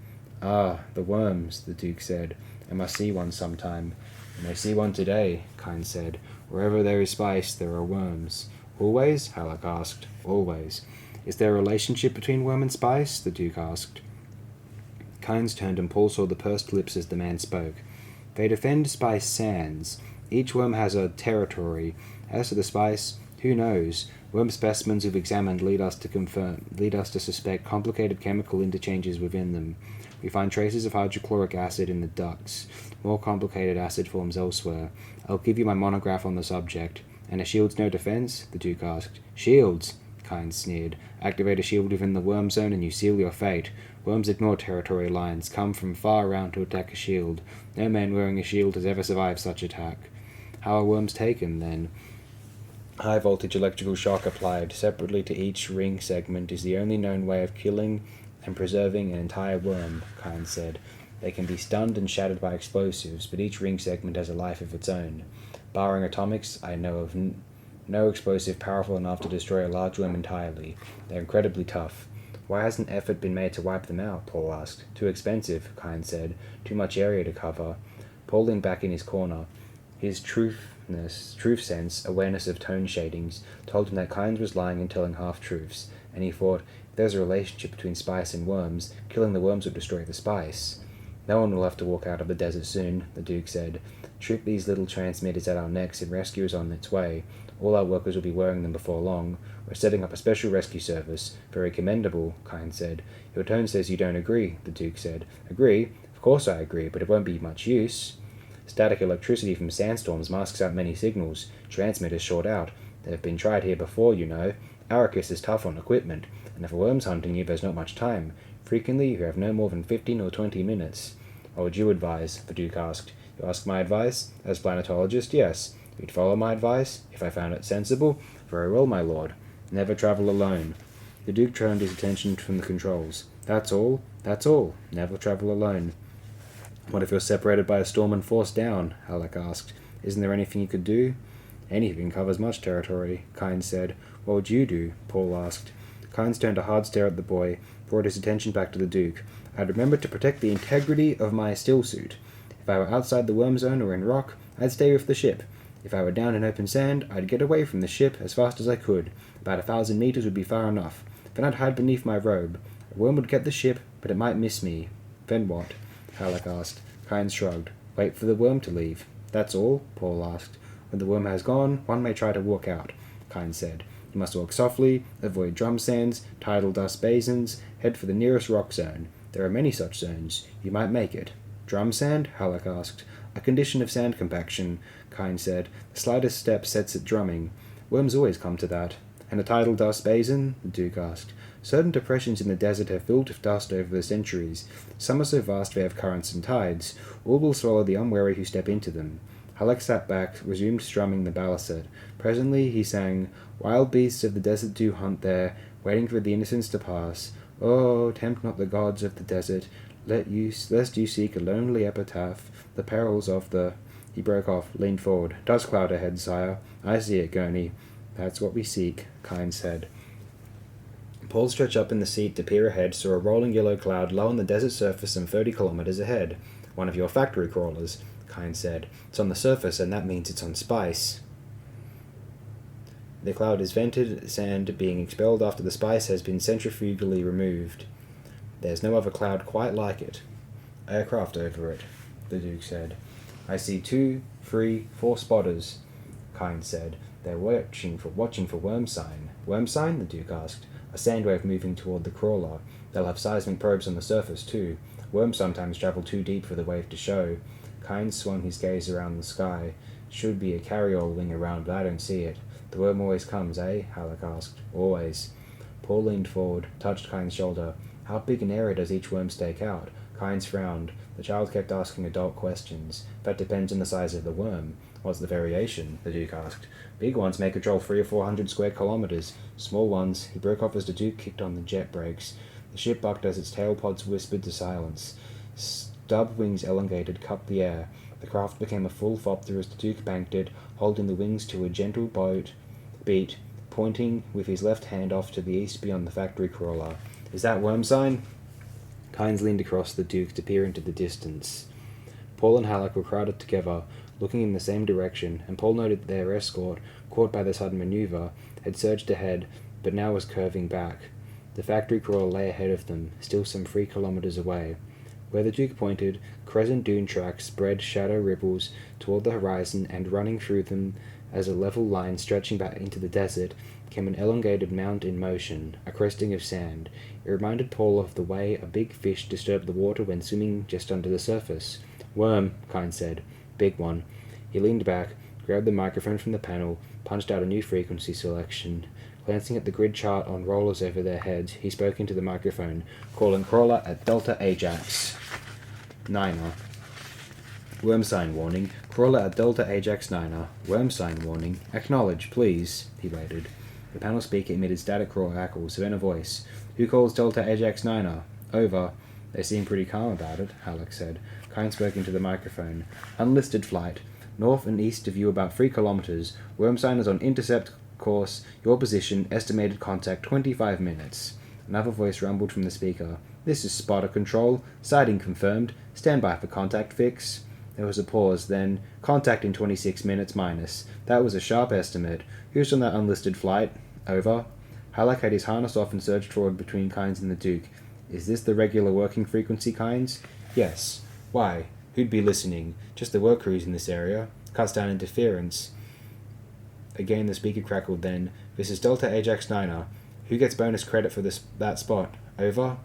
Ah, the worms, the Duke said. I must see one sometime. You may see one today, Kynes said. Wherever there is spice, there are worms. Always? Halleck asked. Always. Is there a relationship between worm and spice? The Duke asked. Kynes turned and Paul saw the pursed lips as the man spoke. They defend spice sands. Each worm has a territory. As to the spice, who knows? Worm specimens we've examined lead us to suspect complicated chemical interchanges within them. We find traces of hydrochloric acid in the ducts, more complicated acid forms elsewhere. I'll give you my monograph on the subject. And a shield's no defense? The Duke asked. Shields? Kynes sneered. Activate a shield within the worm zone and you seal your fate. Worms ignore territory lines, come from far around to attack a shield. No man wearing a shield has ever survived such attack. How are worms taken, then? High-voltage electrical shock applied separately to each ring segment is the only known way of killing and preserving an entire worm, Kynes said. They can be stunned and shattered by explosives, but each ring segment has a life of its own. Barring atomics, I know of no explosive powerful enough to destroy a large worm entirely. They're incredibly tough. Why hasn't effort been made to wipe them out? Paul asked. Too expensive, Kynes said. Too much area to cover. Paul leaned back in his corner. His truth sense, awareness of tone shadings, told him that Kynes was lying and telling half-truths, and he thought, if there's a relationship between spice and worms, killing the worms would destroy the spice. No one will have to walk out of the desert soon, the Duke said. Strip these little transmitters at our necks and rescue is on its way. All our workers will be wearing them before long. We're setting up a special rescue service. Very commendable, Kynes said. Your tone says you don't agree, the Duke said. Agree? Of course I agree, but it won't be much use. Static electricity from sandstorms masks out many signals. Transmitters short out. They've been tried here before, you know. Arrakis is tough on equipment, and if a worm's hunting you, there's not much time. Frequently, you have no more than 15 or 20 minutes. What would you advise? The Duke asked. You ask my advice? As planetologist, yes. You'd follow my advice, if I found it sensible? Very well, my lord. Never travel alone. The Duke turned his attention from the controls. That's all? That's all. Never travel alone. What if you're separated by a storm and forced down? Halleck asked. Isn't there anything you could do? Anything covers much territory, Kynes said. What would you do? Paul asked. Kynes turned a hard stare at the boy, brought his attention back to the Duke. I'd remember to protect the integrity of my stillsuit. If I were outside the worm zone or in rock, I'd stay with the ship. If I were down in open sand, I'd get away from the ship as fast as I could. About 1,000 meters would be far enough. Then I'd hide beneath my robe. A worm would get the ship, but it might miss me. Then what? Halleck asked. Kynes shrugged. Wait for the worm to leave. That's all? Paul asked. When the worm has gone, one may try to walk out, Kynes said. You must walk softly, avoid drum sands, tidal dust basins, head for the nearest rock zone. There are many such zones. You might make it. Drum sand? Halleck asked. A condition of sand compaction, Kynes said. The slightest step sets it drumming. Worms always come to that. And a tidal dust basin? The Duke asked. Certain depressions in the desert have filled with dust over the centuries. Some are so vast they have currents and tides. All will swallow the unwary who step into them. Halleck sat back, resumed strumming the balisette. Presently he sang, Wild beasts of the desert do hunt there, waiting for the innocents to pass. Oh, tempt not the gods of the desert, lest you seek a lonely epitaph, the perils of the... He broke off, leaned forward. Dust cloud ahead, sire. I see it, Gurney. That's what we seek, Kynes said. Paul stretched up in the seat to peer ahead, saw a rolling yellow cloud low on the desert surface some 30 kilometers ahead. One of your factory crawlers, Kynes said. It's on the surface, and that means it's on spice. The cloud is vented sand being expelled after the spice has been centrifugally removed. There's no other cloud quite like it. Aircraft over it, the Duke said. I see 2, 3, 4 spotters, Kynes said. They're watching for worm sign. Worm sign? The Duke asked. A sand wave moving toward the crawler. They'll have seismic probes on the surface, too. Worms sometimes travel too deep for the wave to show. Kynes swung his gaze around the sky. Should be a carriole wing around, but I don't see it. The worm always comes, eh? Halleck asked. Always. Paul leaned forward, touched Kynes' shoulder. How big an area does each worm stake out? Kynes frowned. The child kept asking adult questions. That depends on the size of the worm. What's the variation? The Duke asked. Big ones may control 300 or 400 square kilometers. Small ones. He broke off as the Duke kicked on the jet brakes. The ship bucked as its tail pods whispered to silence. Stub wings elongated, cupped the air. The craft became a full fopter as the Duke banked it, holding the wings to a gentle beat, pointing with his left hand off to the east beyond the factory crawler. Is that worm sign? Kynes leaned across the Duke to peer into the distance. Paul and Halleck were crowded together, looking in the same direction, and Paul noted that their escort, caught by the sudden maneuver, had surged ahead, but now was curving back. The factory crawler lay ahead of them, still some 3 kilometers away. Where the Duke pointed, crescent dune tracks spread shadow ripples toward the horizon, and running through them as a level line stretching back into the desert came an elongated mound in motion, a cresting of sand. It reminded Paul of the way a big fish disturbed the water when swimming just under the surface. Worm, Kynes said. Big one. He leaned back, grabbed the microphone from the panel, punched out a new frequency selection. Glancing at the grid chart on rollers over their heads, he spoke into the microphone, calling crawler at Delta Ajax. Niner. Worm sign warning. Crawler at Delta Ajax Niner. Worm sign warning. Acknowledge, please. He waited. The panel speaker emitted static crackles, then a voice. Who calls Delta Ajax Niner? Over. They seem pretty calm about it, Halleck said. Kynes spoke into the microphone. Unlisted flight. North and east of you about 3 kilometers. Worm sign is on intercept course. Your position. Estimated contact 25 minutes. Another voice rumbled from the speaker. This is spotter control. Sighting confirmed. Stand by for contact fix. There was a pause, then, contact in 26 minutes minus. That was a sharp estimate. Who's on that unlisted flight? Over. Halleck had his harness off and surged forward between Kynes and the Duke. Is this the regular working frequency, Kynes? Yes. Why? Who'd be listening? Just the work crews in this area. Cuts down interference. Again the speaker crackled then. This is Delta Ajax Niner. Who gets bonus credit for that spot? Over.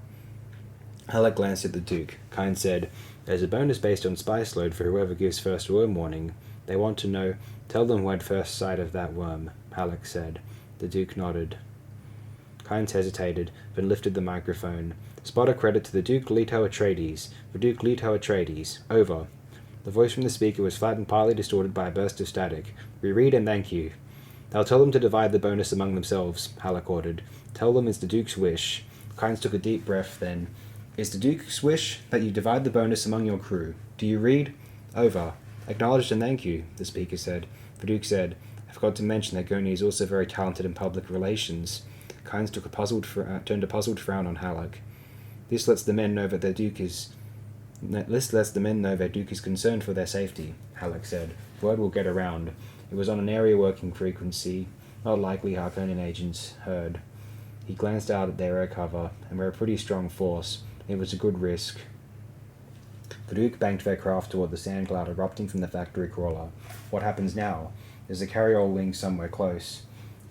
Halleck glanced at the Duke. Kynes said, There's a bonus based on spice load for whoever gives first worm warning. They want to know. Tell them who had first sight of that worm, Halleck said. The Duke nodded. Kynes hesitated, then lifted the microphone. Spotter credit to the Duke Leto Atreides. The Duke Leto Atreides. Over. The voice from the speaker was flat and partly distorted by a burst of static. We read and thank you. They'll tell them to divide the bonus among themselves, Halleck ordered. Tell them it's the Duke's wish. Kynes took a deep breath, then. It's the Duke's wish that you divide the bonus among your crew. Do you read? Over. Acknowledged and thank you, the speaker said. The Duke said, I forgot to mention that Gurney is also very talented in public relations. Kynes turned a puzzled frown on Halleck. This lets the men know their Duke is concerned for their safety, Halleck said. Word will get around. It was on an area working frequency. Not likely Harkonnen agents heard. He glanced out at their air cover, and we're a pretty strong force. It was a good risk. The Duke banked their craft toward the sand cloud erupting from the factory crawler. What happens now? There's a carryall wing somewhere close,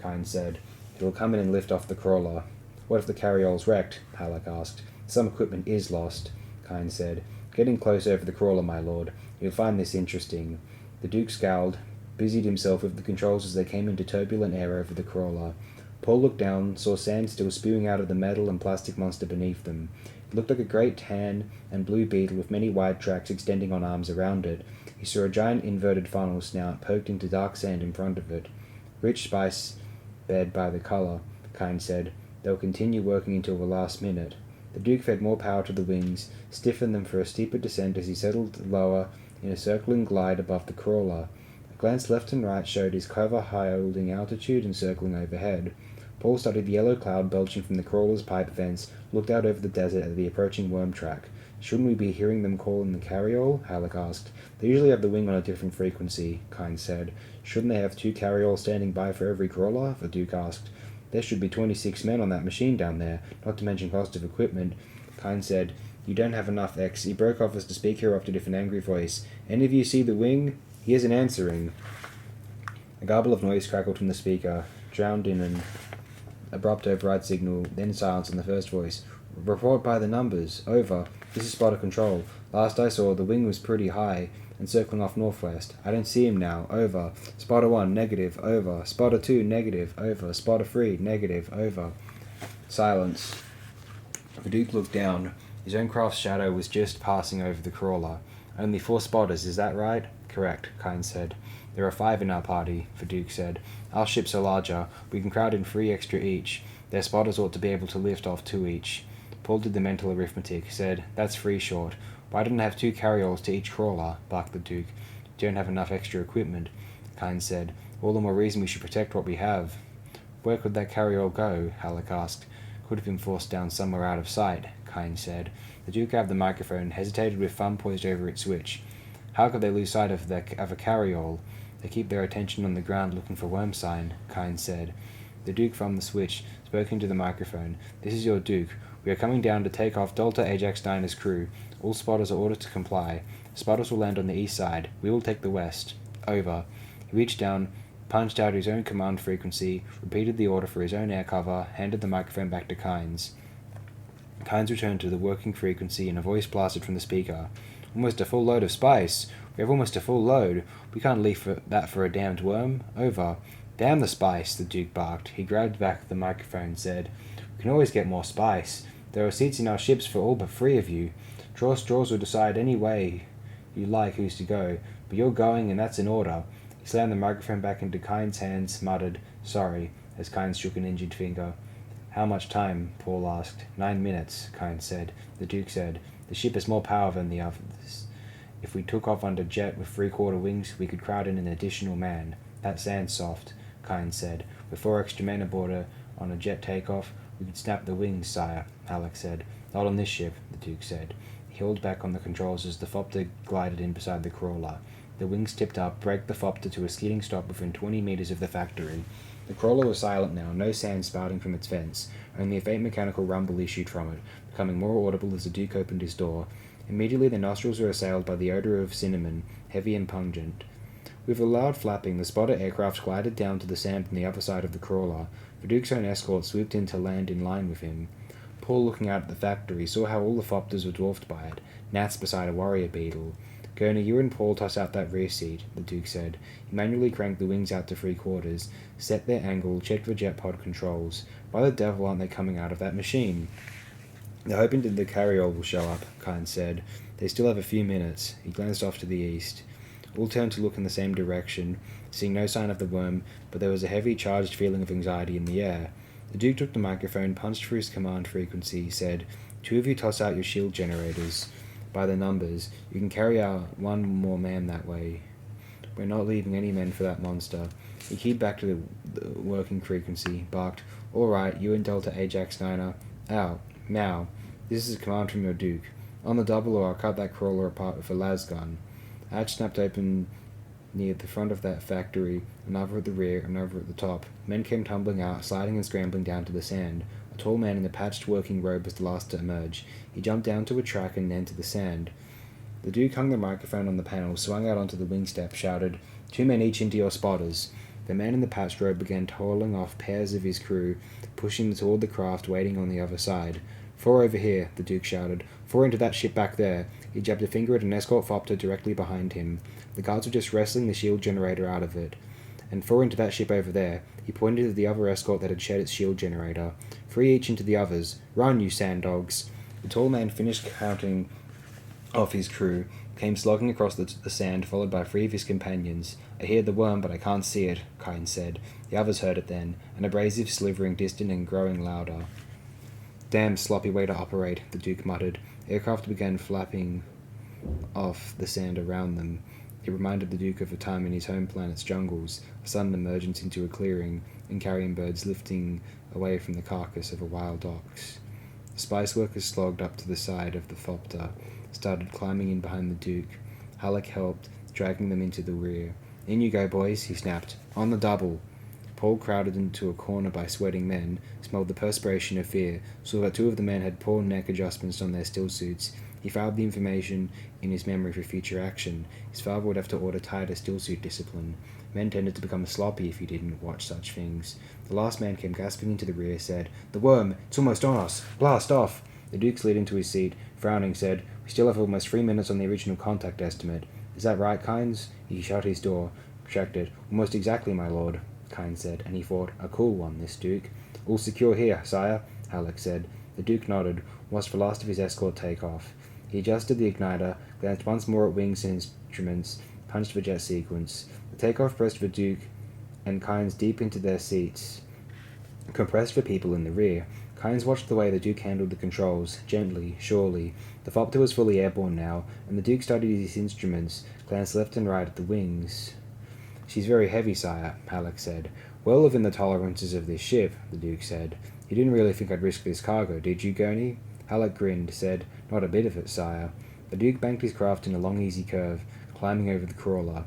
Kynes said. It'll come in and lift off the crawler. What if the carryall's wrecked? Halleck asked. Some equipment is lost, Kynes said. Getting close over the crawler, my lord. You'll find this interesting. The Duke scowled, busied himself with the controls as they came into turbulent air over the crawler. Paul looked down, saw sand still spewing out of the metal and plastic monster beneath them. It looked like a great tan and blue beetle with many wide tracks extending on arms around it. He saw a giant inverted funnel snout poked into dark sand in front of it. Rich spice bed by the color, Kynes said. They'll continue working until the last minute. The Duke fed more power to the wings, stiffened them for a steeper descent as he settled lower in a circling glide above the crawler. A glance left and right showed his cover holding altitude and circling overhead. Paul studied the yellow cloud belching from the crawler's pipe vents, looked out over the desert at the approaching worm track. Shouldn't we be hearing them call in the carryall? Halleck asked. They usually have the wing on a different frequency, Kynes said. Shouldn't they have 2 carryalls standing by for every crawler? The Duke asked. There should be 26 men on that machine down there, not to mention cost of equipment. Kynes said, You don't have enough, X. He broke off as the speaker erupted with an angry voice. Any of you see the wing? He isn't answering. A garble of noise crackled from the speaker, drowned in an abrupt override signal, then silence on the first voice. Report by the numbers. Over. This is spotter control. Last I saw, the wing was pretty high and circling off northwest. I don't see him now. Over. Spotter 1, negative. Over. Spotter 2, negative. Over. Spotter 3, negative. Over. Silence. The Duke looked down. His own craft's shadow was just passing over the crawler. Only 4 spotters, is that right? Correct, Kynes said. There are 5 in our party, the Duke said. Our ships are larger. We can crowd in 3 extra each. Their spotters ought to be able to lift off 2 each. Paul did the mental arithmetic, said, That's 3 short. Why didn't I have 2 carryalls to each crawler? Barked the Duke. You don't have enough extra equipment, Kynes said. All the more reason we should protect what we have. Where could that carryall go? Halleck asked. Could have been forced down somewhere out of sight, Kynes said. The Duke grabbed the microphone, hesitated with thumb poised over its switch. How could they lose sight of a carryall? They keep their attention on the ground looking for worm sign, Kynes said. The Duke thumbed the switch, spoke into the microphone. This is your Duke. We are coming down to take off Delta Ajax 9's crew. All spotters are ordered to comply. Spotters will land on the east side. We will take the west. Over. He reached down, punched out his own command frequency, repeated the order for his own air cover, handed the microphone back to Kynes. Kynes returned to the working frequency and a voice blasted from the speaker. Almost a full load of spice. We have almost a full load. We can't leave that for a damned worm. Over. Damn the spice, the Duke barked. He grabbed back the microphone and said, We can always get more spice. There are seats in our ships for all but 3 of you. Straws will decide any way you like who's to go, but you're going and that's an order. He slammed the microphone back into Kynes' hands, muttered, Sorry, as Kynes shook an injured finger. How much time? Paul asked. 9 minutes, Kynes said. The Duke said, The ship has more power than the others. If we took off under jet with 3/4 wings, we could crowd in an additional man. That sand's soft, Kynes said. With 4 extra men aboard on a jet takeoff, we could snap the wings, sire, Halleck said. Not on this ship, the Duke said. He held back on the controls as the Fopter glided in beside the crawler. The wings tipped up, braked the Fopter to a skidding stop within 20 meters of the factory. The crawler was silent now, no sand spouting from its vents. Only a faint mechanical rumble issued from it, becoming more audible as the Duke opened his door. Immediately their nostrils were assailed by the odor of cinnamon, heavy and pungent. With a loud flapping, the spotter aircraft glided down to the sand on the other side of the crawler. The Duke's own escort swooped in to land in line with him. Paul, looking out at the factory, saw how all the Fopters were dwarfed by it, gnats beside a warrior beetle. Gurney, you and Paul toss out that rear seat, the Duke said. He manually cranked the wings out to 3/4, set their angle, checked the jet pod controls. Why the devil aren't they coming out of that machine? They're hoping that the carryall will show up, Kynes said. They still have a few minutes. He glanced off to the east. All turned to look in the same direction, seeing no sign of the worm, but there was a heavy, charged feeling of anxiety in the air. The Duke took the microphone, punched through his command frequency, said, 2 of you toss out your shield generators. By the numbers, you can carry out 1 more man that way. We're not leaving any men for that monster. He keyed back to the working frequency, barked, All right, you and Delta Ajax 9 out. Now, this is a command from your Duke. On the double, or I'll cut that crawler apart with a las gun. A hatch snapped open near the front of that factory, another at the rear, another at the top. Men came tumbling out, sliding and scrambling down to the sand. A tall man in a patched working robe was the last to emerge. He jumped down to a track and then to the sand. The Duke hung the microphone on the panel, swung out onto the wing step, shouted, 2 men each into your spotters. The man in the patched robe began toiling off pairs of his crew, pushing toward the craft waiting on the other side. 4 over here, the Duke shouted. 4 into that ship back there. He jabbed a finger at an escort Fopter directly behind him. The guards were just wrestling the shield generator out of it. And 4 into that ship over there. He pointed to the other escort that had shed its shield generator. 3 each into the others. Run, you sand dogs. The tall man finished counting off his crew, came slogging across the sand, followed by 3 of his companions. I hear the worm, but I can't see it, Kynes said. The others heard it then, an abrasive slivering distant and growing louder. Damn sloppy way to operate, the Duke muttered. Aircraft began flapping off the sand around them. It reminded the Duke of a time in his home planet's jungles, a sudden emergence into a clearing, and carrion birds lifting away from the carcass of a wild ox. The spice workers slogged up to the side of the Fopter, started climbing in behind the Duke. Halleck helped, dragging them into the rear. In you go, boys, he snapped. On the double. Paul crowded into a corner by sweating men, smelled the perspiration of fear, saw that 2 of the men had poor neck adjustments on their still suits. He filed the information in his memory for future action. His father would have to order tighter stillsuit discipline. Men tended to become sloppy if you didn't watch such things. The last man came gasping into the rear, said, The worm! It's almost on us! Blast off! The Duke slid into his seat, frowning, said, We still have almost 3 minutes on the original contact estimate. Is that right, Kynes? He shut his door, retracted. Almost exactly, my lord, Kynes said, and he thought, A cool one, this Duke. All secure here, sire, Halleck said. The Duke nodded, watched the last of his escort take off. He adjusted the igniter, glanced once more at wings and instruments, punched the jet sequence. The takeoff pressed the Duke and Kynes deep into their seats, compressed the people in the rear. Kynes watched the way the Duke handled the controls, gently, surely. The Thopter was fully airborne now, and the Duke studied his instruments, glanced left and right at the wings. "She's very heavy, sire," Halleck said. "Well within the tolerances of this ship," the Duke said. "You didn't really think I'd risk this cargo, did you, Gurney?" Halleck grinned, said, "Not a bit of it, sire." The Duke banked his craft in a long easy curve, climbing over the crawler.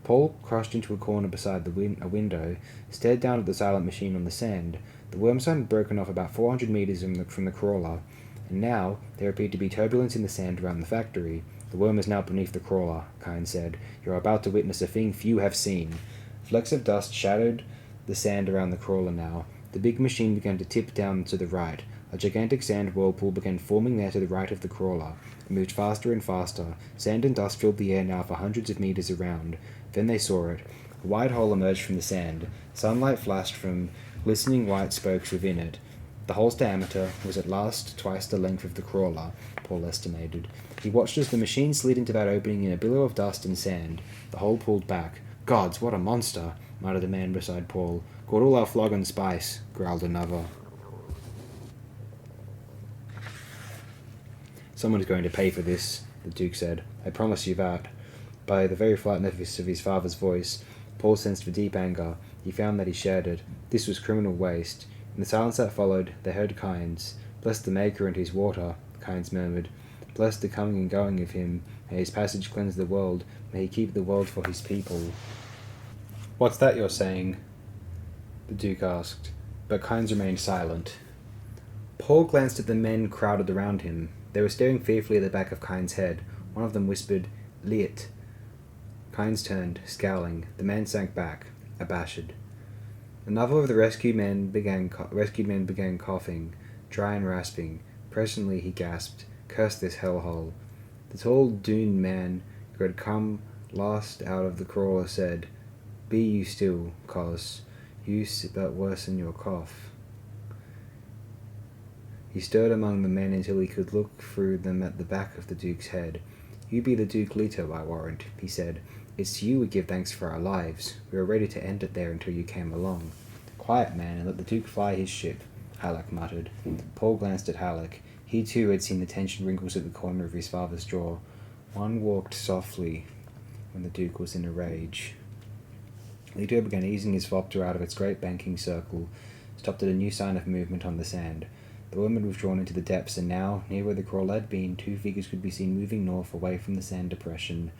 Paul crashed into a corner beside a window, stared down at the silent machine on the sand. The worm sign had broken off about 400 meters from the crawler, and now there appeared to be turbulence in the sand around the factory. "The worm is now beneath the crawler," Kynes said. "You're about to witness a thing few have seen." Flecks of dust shadowed the sand around the crawler now. The big machine began to tip down to the right. A gigantic sand whirlpool began forming there to the right of the crawler. It moved faster and faster. Sand and dust filled the air now for hundreds of meters around. Then they saw it. A wide hole emerged from the sand. Sunlight flashed from glistening white spokes within it. The hole's diameter was at last twice the length of the crawler, Paul estimated. He watched as the machine slid into that opening in a billow of dust and sand. The hole pulled back. "Gods, what a monster!" muttered a man beside Paul. "Got all our flog and spice," growled another. "Someone is going to pay for this," the Duke said. "I promise you that." By the very flatness of his father's voice, Paul sensed the deep anger. He found that he shared it. This was criminal waste. In the silence that followed, they heard Kynes. "Bless the Maker and his water," Kynes murmured. "Bless the coming and going of him. May his passage cleanse the world. May he keep the world for his people." "What's that you're saying?" the Duke asked, but Kynes remained silent. Paul glanced at the men crowded around him. They were staring fearfully at the back of Kynes' head. One of them whispered, "Liet." Kynes turned, scowling. The man sank back, abashed. Another of the rescued men began coughing, dry and rasping. Presently he gasped, "Curse this hellhole." The tall Dune man who had come last out of the crawler said, "Be you still, cos. You but worsen your cough." He stirred among the men until he could look through them at the back of the Duke's head. "You be the Duke Leto, I warrant," he said. "It's to you we give thanks for our lives. We were ready to end it there until you came along." "Quiet, man, and let the Duke fly his ship," Halleck muttered. Paul glanced at Halleck. He too had seen the tension wrinkles at the corner of his father's jaw. One walked softly when the Duke was in a rage. Leto began easing his Thopter out of its great banking circle, stopped at a new sign of movement on the sand. The worm had withdrawn into the depths, and now, near where the crawler had been, two figures could be seen moving north away from the sand depression.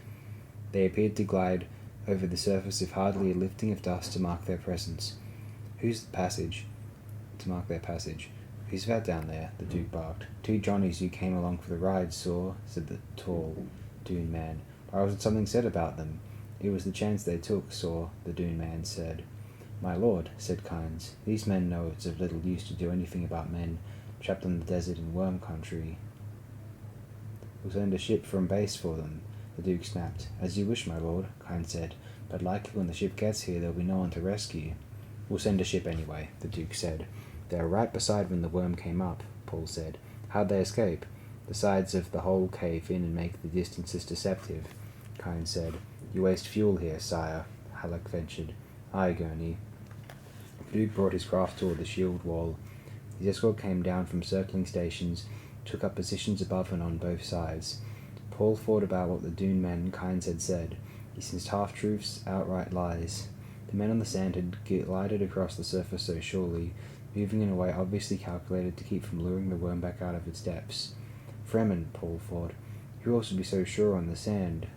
They appeared to glide over the surface with hardly a lifting of dust to mark their presence. "Who's the passage?" To mark their passage. "Who's that down there?" the Duke barked. "Two Johnnies who came along for the ride, saw," said the tall Dune man. "Or wasn't something said about them?" "It was the chance they took, saw," the Dune man said. "My lord," said Kynes, "these men know it's of little use to do anything about men trapped on the desert in worm country." "We'll send a ship from base for them," the Duke snapped. "As you wish, my lord," Kynes said, "but likely when the ship gets here there'll be no one to rescue." "We'll send a ship anyway," the Duke said. "They were right beside when the worm came up," Paul said. "How'd they escape?" "The sides of the hole cave in and make the distances deceptive," Kynes said. "You waste fuel here, sire," Halleck ventured. "Aye, Gurney." The Duke brought his craft toward the shield wall. His escort came down from circling stations, took up positions above and on both sides. Paul thought about what the Dune man and Kynes had said. He sensed half-truths, outright lies. The men on the sand had glided across the surface so surely, moving in a way obviously calculated to keep from luring the worm back out of its depths. Fremen, Paul thought. Who else would be so sure on the sand?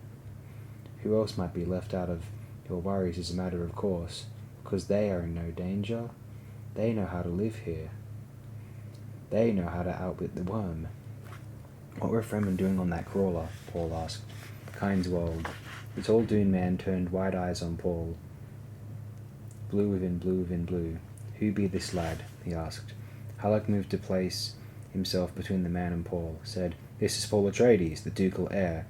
Who else might be left out of your worries as a matter of course, because they are in no danger? They know how to live here. They know how to outwit the worm. What were Fremen doing on that crawler? Paul asked. Kynes whirled. The tall Dune man turned wide eyes on Paul. Blue within blue within blue. "Who be this lad?" he asked. Halleck moved to place himself between the man and Paul, said, "This is Paul Atreides, the ducal heir."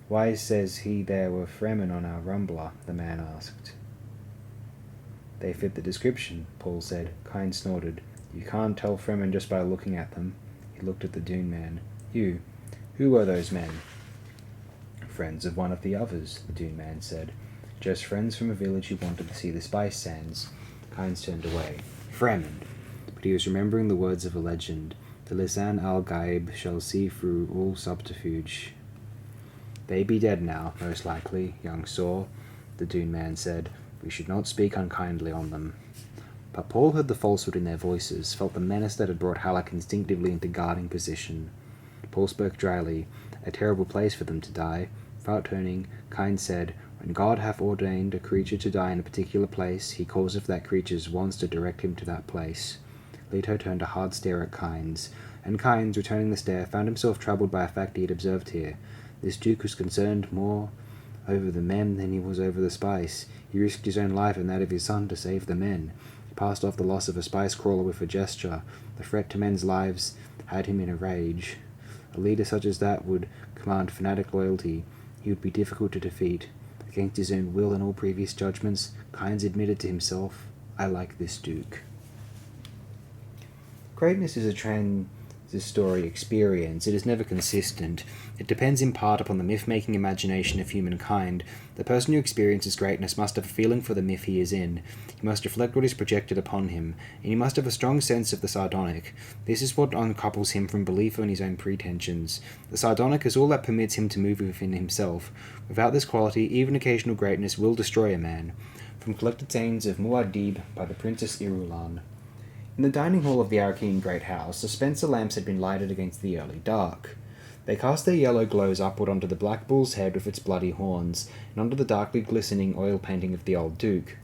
"Why says he there were Fremen on our rumbler?" the man asked. "They fit the description," Paul said. Kynes snorted. You can't tell Fremen just by looking at them. He looked at the Dune man. You. Who were those men? Friends of one of the others, the Dune man said. Just friends from a village who wanted to see the spice sands. Kynes turned away. Fremen. But he was remembering the words of a legend. The Lisan al-Gaib shall see through all subterfuge. They be dead now, most likely, young Saw, the Dune man said. We should not speak unkindly on them. But Paul heard the falsehood in their voices, felt the menace that had brought Halleck instinctively into guarding position. Paul spoke dryly. A terrible place for them to die. Without turning, Kynes said, When God hath ordained a creature to die in a particular place, he causeth that creature's wants to direct him to that place. Leto turned a hard stare at Kynes, and Kynes, returning the stare, found himself troubled by a fact he had observed here. This Duke was concerned more over the men than he was over the spice. He risked his own life and that of his son to save the men. He passed off the loss of a spice crawler with a gesture. The threat to men's lives had him in a rage. A leader such as that would command fanatic loyalty. He would be difficult to defeat. Against his own will and all previous judgments, Kynes admitted to himself, I like this Duke. Greatness is a transitory experience. It is never consistent. It depends in part upon the myth-making imagination of humankind. The person who experiences greatness must have a feeling for the myth he is in. He must reflect what is projected upon him, and he must have a strong sense of the sardonic. This is what uncouples him from belief in his own pretensions. The sardonic is all that permits him to move within himself. Without this quality, even occasional greatness will destroy a man. From Collected Sayings of Muad'Dib by the Princess Irulan. In the dining hall of the Arakeen Great House, the Spencer lamps had been lighted against the early dark. They cast their yellow glows upward onto the black bull's head with its bloody horns, and onto the darkly glistening oil painting of the old Duke.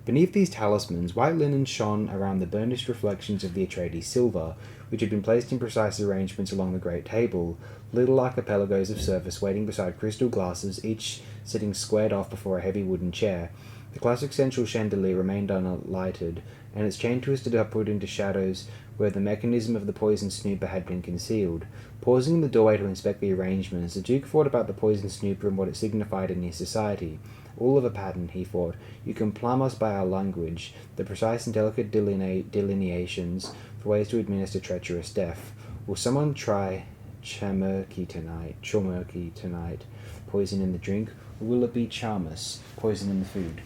Beneath these talismans, white linen shone around the burnished reflections of the Atreides silver, which had been placed in precise arrangements along the great table, little archipelagos of surface waiting beside crystal glasses, each sitting squared off before a heavy wooden chair. The classic central chandelier remained unlighted, and its chain twisted upward into shadows where the mechanism of the poison snooper had been concealed. Pausing in the doorway to inspect the arrangements, the Duke thought about the poison snooper and what it signified in his society. All of a pattern, he thought. You can plumb us by our language, the precise and delicate delineations for ways to administer treacherous death. Will someone try chamurky tonight, poison in the drink, or will it be charmus, poison in the food?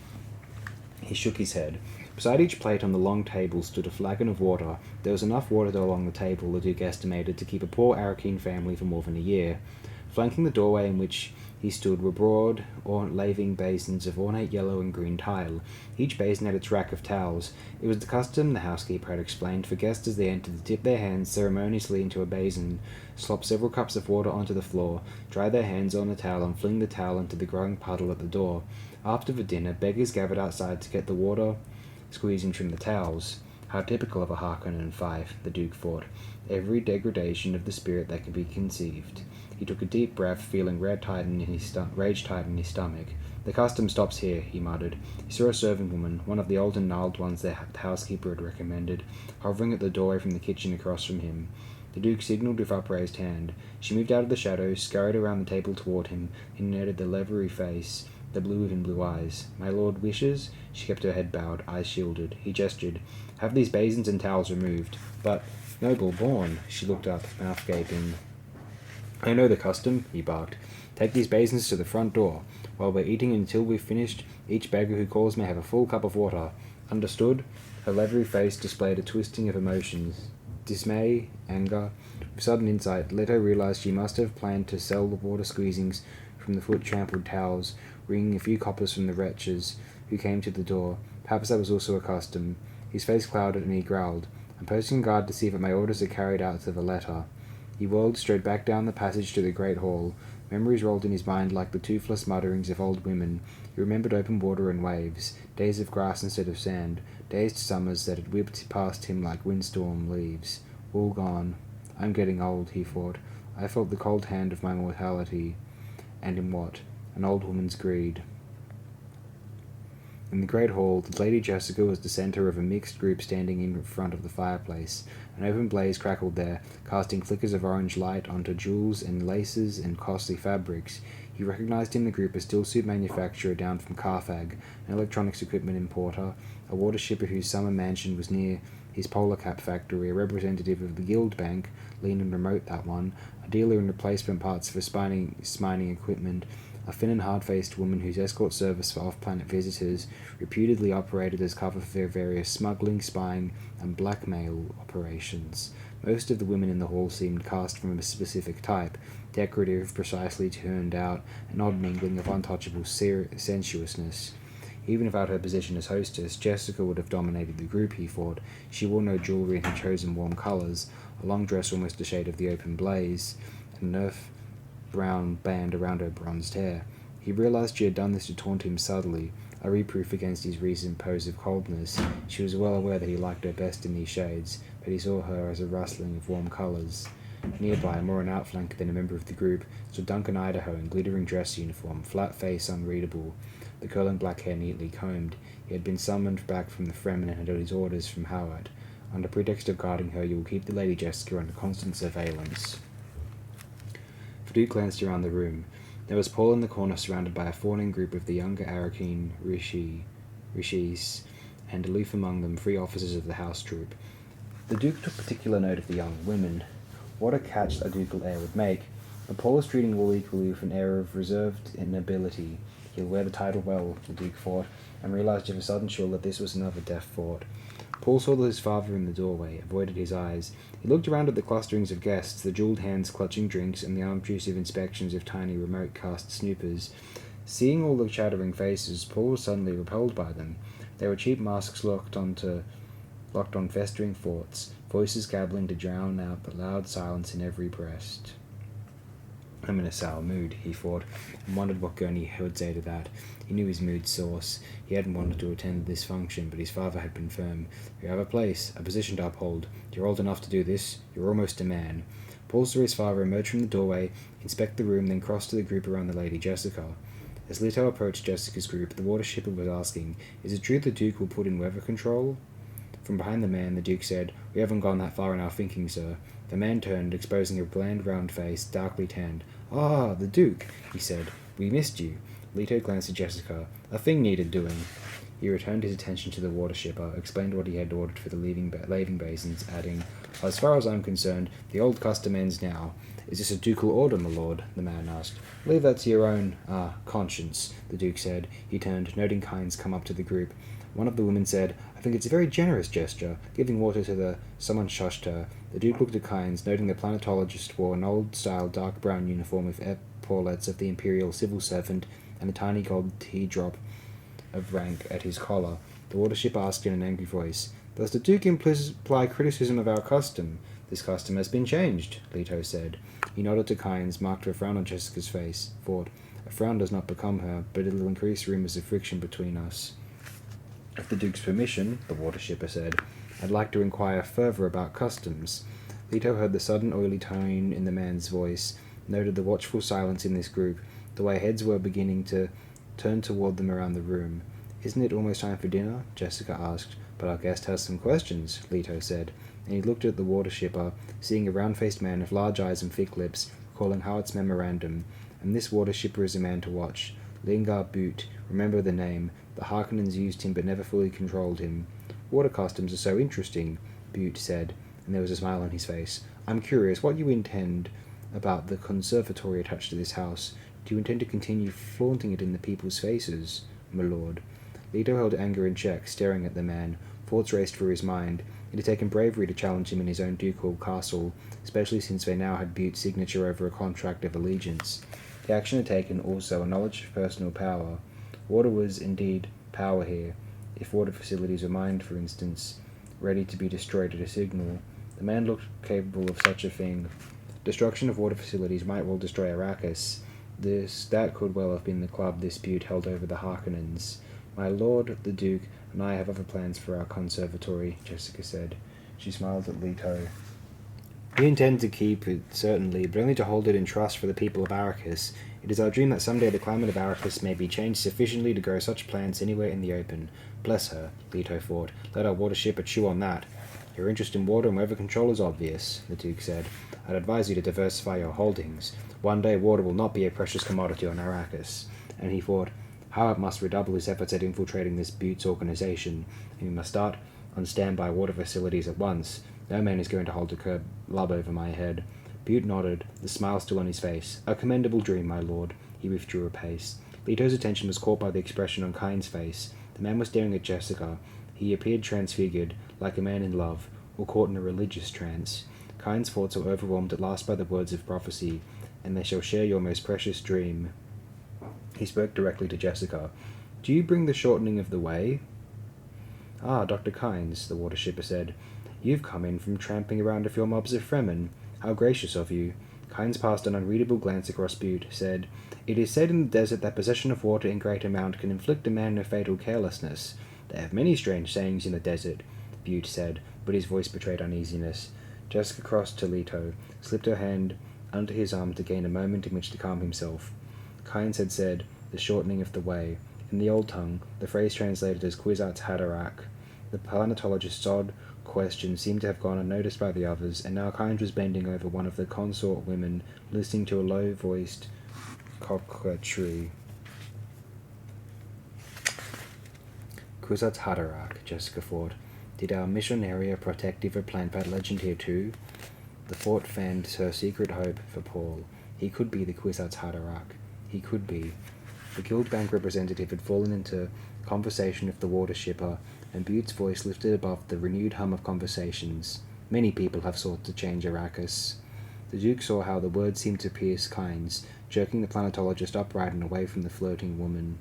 He shook his head. Beside each plate on the long table stood a flagon of water. There was enough water along the table, the Duke estimated, to keep a poor Arakeen family for more than a year. Flanking the doorway in which he stood were broad, laving basins of ornate yellow and green tile. Each basin had its rack of towels. It was the custom, the housekeeper had explained, for guests as they entered to dip their hands ceremoniously into a basin, slop several cups of water onto the floor, dry their hands on a towel, and fling the towel into the growing puddle at the door. After the dinner, beggars gathered outside to get the water squeezing from the towels. How typical of a Harkonnen Five, the Duke thought. Every degradation of the spirit that can be conceived. He took a deep breath, feeling rage tighten in his stomach. The custom stops here, he muttered. He saw a serving woman, one of the old and gnarled ones the housekeeper had recommended, hovering at the doorway from the kitchen across from him. The Duke signalled with upraised hand. She moved out of the shadows, scurried around the table toward him, and noted the leathery face, the blue in blue eyes. My lord wishes? She kept her head bowed, eyes shielded. He gestured. Have these basins and towels removed. But, noble born, she looked up, mouth gaping. I know the custom, he barked. Take these basins to the front door. While we're eating until we've finished, each beggar who calls may have a full cup of water. Understood? Her leathery face displayed a twisting of emotions. Dismay, anger. With sudden insight, Leto realized she must have planned to sell the water squeezings from the foot-trampled towels, wringing a few coppers from the wretches who came to the door. Perhaps that was also a custom. His face clouded and he growled. I'm posting guard to see that my orders are carried out to the letter. He whirled straight back down the passage to the great hall. Memories rolled in his mind like the toothless mutterings of old women. He remembered open water and waves, days of grass instead of sand, dazed summers that had whipped past him like windstorm leaves. All gone. I'm getting old, he thought. I felt the cold hand of my mortality. And in what? An old woman's greed. In the great hall, the Lady Jessica was the centre of a mixed group standing in front of the fireplace. An open blaze crackled there, casting flickers of orange light onto jewels and laces and costly fabrics. He recognized in the group a stillsuit manufacturer down from Carthag, an electronics equipment importer, a water shipper whose summer mansion was near his polar cap factory, a representative of the Guild Bank, lean and remote that one, a dealer in replacement parts for mining equipment, a thin and hard-faced woman whose escort service for off-planet visitors reputedly operated as cover for various smuggling, spying, and blackmail operations. Most of the women in the hall seemed cast from a specific type, decorative, precisely turned out, an odd mingling of untouchable sensuousness. Even without her position as hostess, Jessica would have dominated the group, he thought. She wore no jewellery in her chosen warm colours, a long dress almost a shade of the open blaze, and an earth-brown band around her bronzed hair. He realised she had done this to taunt him subtly, a reproof against his recent pose of coldness. She was well aware that he liked her best in these shades, but he saw her as a rustling of warm colours. Nearby, more an outflanker than a member of the group, stood Duncan Idaho in glittering dress uniform, flat face unreadable, the curling black hair neatly combed. He had been summoned back from the Fremen and had his orders from Howard. Under pretext of guarding her, you will keep the Lady Jessica under constant surveillance. The Duke glanced around the room. There was Paul in the corner, surrounded by a fawning group of the younger Arakeen Rishis, and aloof among them 3 officers of the house troop. The Duke took particular note of the young women. What a catch a ducal heir would make. But Paul was treating all equally with an air of reserved nobility. He'll wear the title well, the Duke thought, and realised of a sudden chill that this was another deaf thought. Paul saw his father in the doorway, avoided his eyes. He looked around at the clusterings of guests, the jewelled hands clutching drinks, and the unobtrusive inspections of tiny remote-cast snoopers. Seeing all the chattering faces, Paul was suddenly repelled by them. They were cheap masks locked on festering thoughts, voices gabbling to drown out the loud silence in every breast. I'm in a sour mood, he thought, and wondered what Gurney would say to that. He knew his mood's source. He hadn't wanted to attend this function, but his father had been firm. You have a place, a position to uphold. You're old enough to do this. You're almost a man. Paul saw his father emerge from the doorway, inspect the room, then cross to the group around the Lady Jessica. As Leto approached Jessica's group, the water shipper was asking, "Is it true the Duke will put in weather control?" From behind the man, the Duke said, "We haven't gone that far in our thinking, sir." The man turned, exposing a bland round face, darkly tanned. "Ah, the Duke," he said. "We missed you." Leto glanced at Jessica. "A thing needed doing." He returned his attention to the water shipper, explained what he had ordered for the laving basins, adding, "As far as I'm concerned, the old custom ends now." "Is this a ducal order, my lord?" the man asked. "Leave that to your own, conscience," the Duke said. He turned, noting Kynes come up to the group. One of the women said, "I think it's a very generous gesture, giving water to the—" Someone shushed her. The Duke looked at Kynes, noting the planetologist wore an old-style dark brown uniform with epaulettes of the Imperial civil servant and a tiny gold teardrop of rank at his collar. The water shipper asked in an angry voice, "Does the Duke imply criticism of our custom?" "This custom has been changed," Leto said. He nodded to Kynes, marked a frown on Jessica's face, thought, "A frown does not become her, but it'll increase rumours of friction between us." "With the Duke's permission," the water shipper said, "I'd like to inquire further about customs." Leto heard the sudden oily tone in the man's voice, noted the watchful silence in this group, the way heads were beginning to turn toward them around the room. "Isn't it almost time for dinner?" Jessica asked. "But our guest has some questions," Leto said, and he looked at the water shipper, seeing a round-faced man with large eyes and thick lips, recalling Howard's memorandum. And this water shipper is a man to watch. Lingar Butte, remember the name. The Harkonnens used him but never fully controlled him. "Water customs are so interesting," Butte said, and there was a smile on his face. "I'm curious what you intend about the conservatory attached to this house. Do you intend to continue flaunting it in the people's faces, my lord?" Leto held anger in check, staring at the man. Thoughts raced through his mind. It had taken bravery to challenge him in his own ducal castle, especially since they now had Butte's signature over a contract of allegiance. The action had taken also a knowledge of personal power. Water was indeed power here. If water facilities were mined, for instance, ready to be destroyed at a signal, the man looked capable of such a thing. Destruction of water facilities might well destroy Arrakis. That could well have been the club this Butte held over the Harkonnens. "My lord, the Duke, and I have other plans for our conservatory," Jessica said. She smiled at Leto. "We intend to keep it, certainly, but only to hold it in trust for the people of Arrakis. It is our dream that someday the climate of Arrakis may be changed sufficiently to grow such plants anywhere in the open." Bless her, Leto thought. Let our water shipper chew on that. "Your interest in water and weather control is obvious," the Duke said. "I'd advise you to diversify your holdings. One day water will not be a precious commodity on Arrakis." And he thought, Howard must redouble his efforts at infiltrating this Butte's organization, and we must start on standby water facilities at once. No man is going to hold a club over my head. Butte nodded, the smile still on his face. A commendable dream, my lord. He withdrew a pace. Leto's attention was caught by the expression on Kyne's face. The man was staring at Jessica. He appeared transfigured, like a man in love, or caught in a religious trance. Kyne's thoughts were overwhelmed at last by the words of prophecy, and they shall share your most precious dream. He spoke directly to Jessica. Do you bring the shortening of the way? Ah, Dr. Kynes, the water shipper said. You've come in from tramping around a few mobs of Fremen. How gracious of you. Kynes passed an unreadable glance across Butte, said, It is said in the desert that possession of water in great amount can inflict a man a fatal carelessness. They have many strange sayings in the desert, Butte said, but his voice betrayed uneasiness. Jessica crossed to Leto, slipped her hand under his arm to gain a moment in which to calm himself. Kynes had said, the shortening of the way. In the old tongue, the phrase translated as Kwisatz Haderach. The planetologist's odd question seemed to have gone unnoticed by the others, and now Kynes was bending over one of the consort women, listening to a low-voiced coquetry. Kwisatz Haderach, Jessica thought. Did our missionaria protectiva plant that legend here too? The thought fanned her secret hope for Paul. He could be the Kwisatz Haderach. He could be. The Guild Bank representative had fallen into conversation with the water shipper, and Butte's voice lifted above the renewed hum of conversations. Many people have sought to change Arrakis. The Duke saw how the words seemed to pierce Kynes, jerking the planetologist upright and away from the floating woman.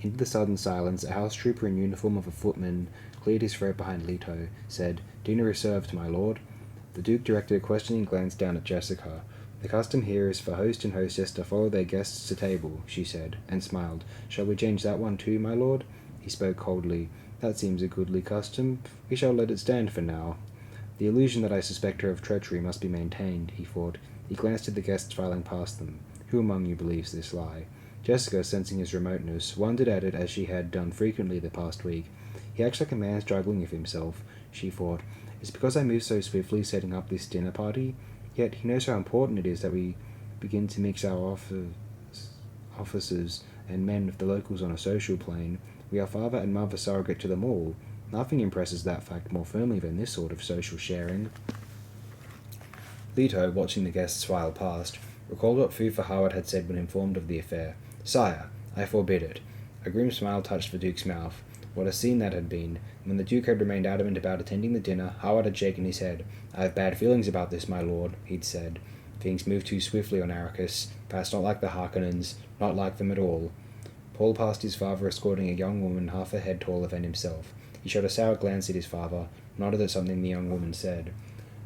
Into the sudden silence, a house trooper in uniform of a footman cleared his throat behind Leto, said, Dinner is served, my lord. The Duke directed a questioning glance down at Jessica. The custom here is for host and hostess to follow their guests to table, she said, and smiled. Shall we change that one too, my lord? He spoke coldly. That seems a goodly custom. We shall let it stand for now. The illusion that I suspect her of treachery must be maintained, he thought. He glanced at the guests filing past them. Who among you believes this lie? Jessica, sensing his remoteness, wondered at it as she had done frequently the past week. He acts like a man struggling with himself, she thought. Is it because I moved so swiftly setting up this dinner party? Yet he knows how important it is that we begin to mix our officers and men with the locals on a social plane. We are father and mother surrogate to them all. Nothing impresses that fact more firmly than this sort of social sharing. Leto, watching the guests file past, recalled what Fufa Howard had said when informed of the affair. Sire, I forbid it. A grim smile touched the Duke's mouth. What a scene that had been. When the Duke had remained adamant about attending the dinner, Howard had shaken his head. I have bad feelings about this, my lord, he'd said. Things move too swiftly on Arrakis. Perhaps not like the Harkonnens, not like them at all. Paul passed his father escorting a young woman half a head taller than himself. He shot a sour glance at his father, nodded at something the young woman said.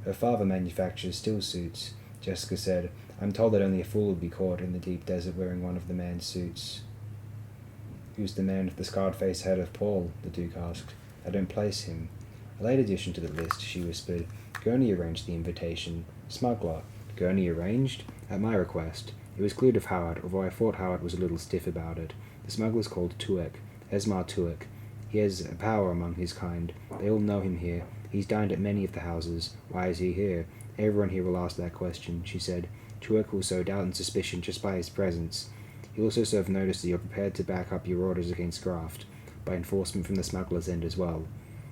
Her father manufactures still suits, Jessica said. I'm told that only a fool would be caught in the deep desert wearing one of the man's suits. Who's the man with the scarred face ahead of Paul? The Duke asked. I don't place him. A late addition to the list, she whispered. Gurney arranged the invitation. Smuggler. Gurney arranged? At my request. It was cleared of Howard, although I thought Howard was a little stiff about it. The smuggler's called Tuek. Esmar Tuek. He has a power among his kind. They all know him here. He's dined at many of the houses. Why is he here? Everyone here will ask that question, she said. Tuek will sow doubt and suspicion just by his presence. He also served notice that you're prepared to back up your orders against graft, by enforcement from the smuggler's end as well.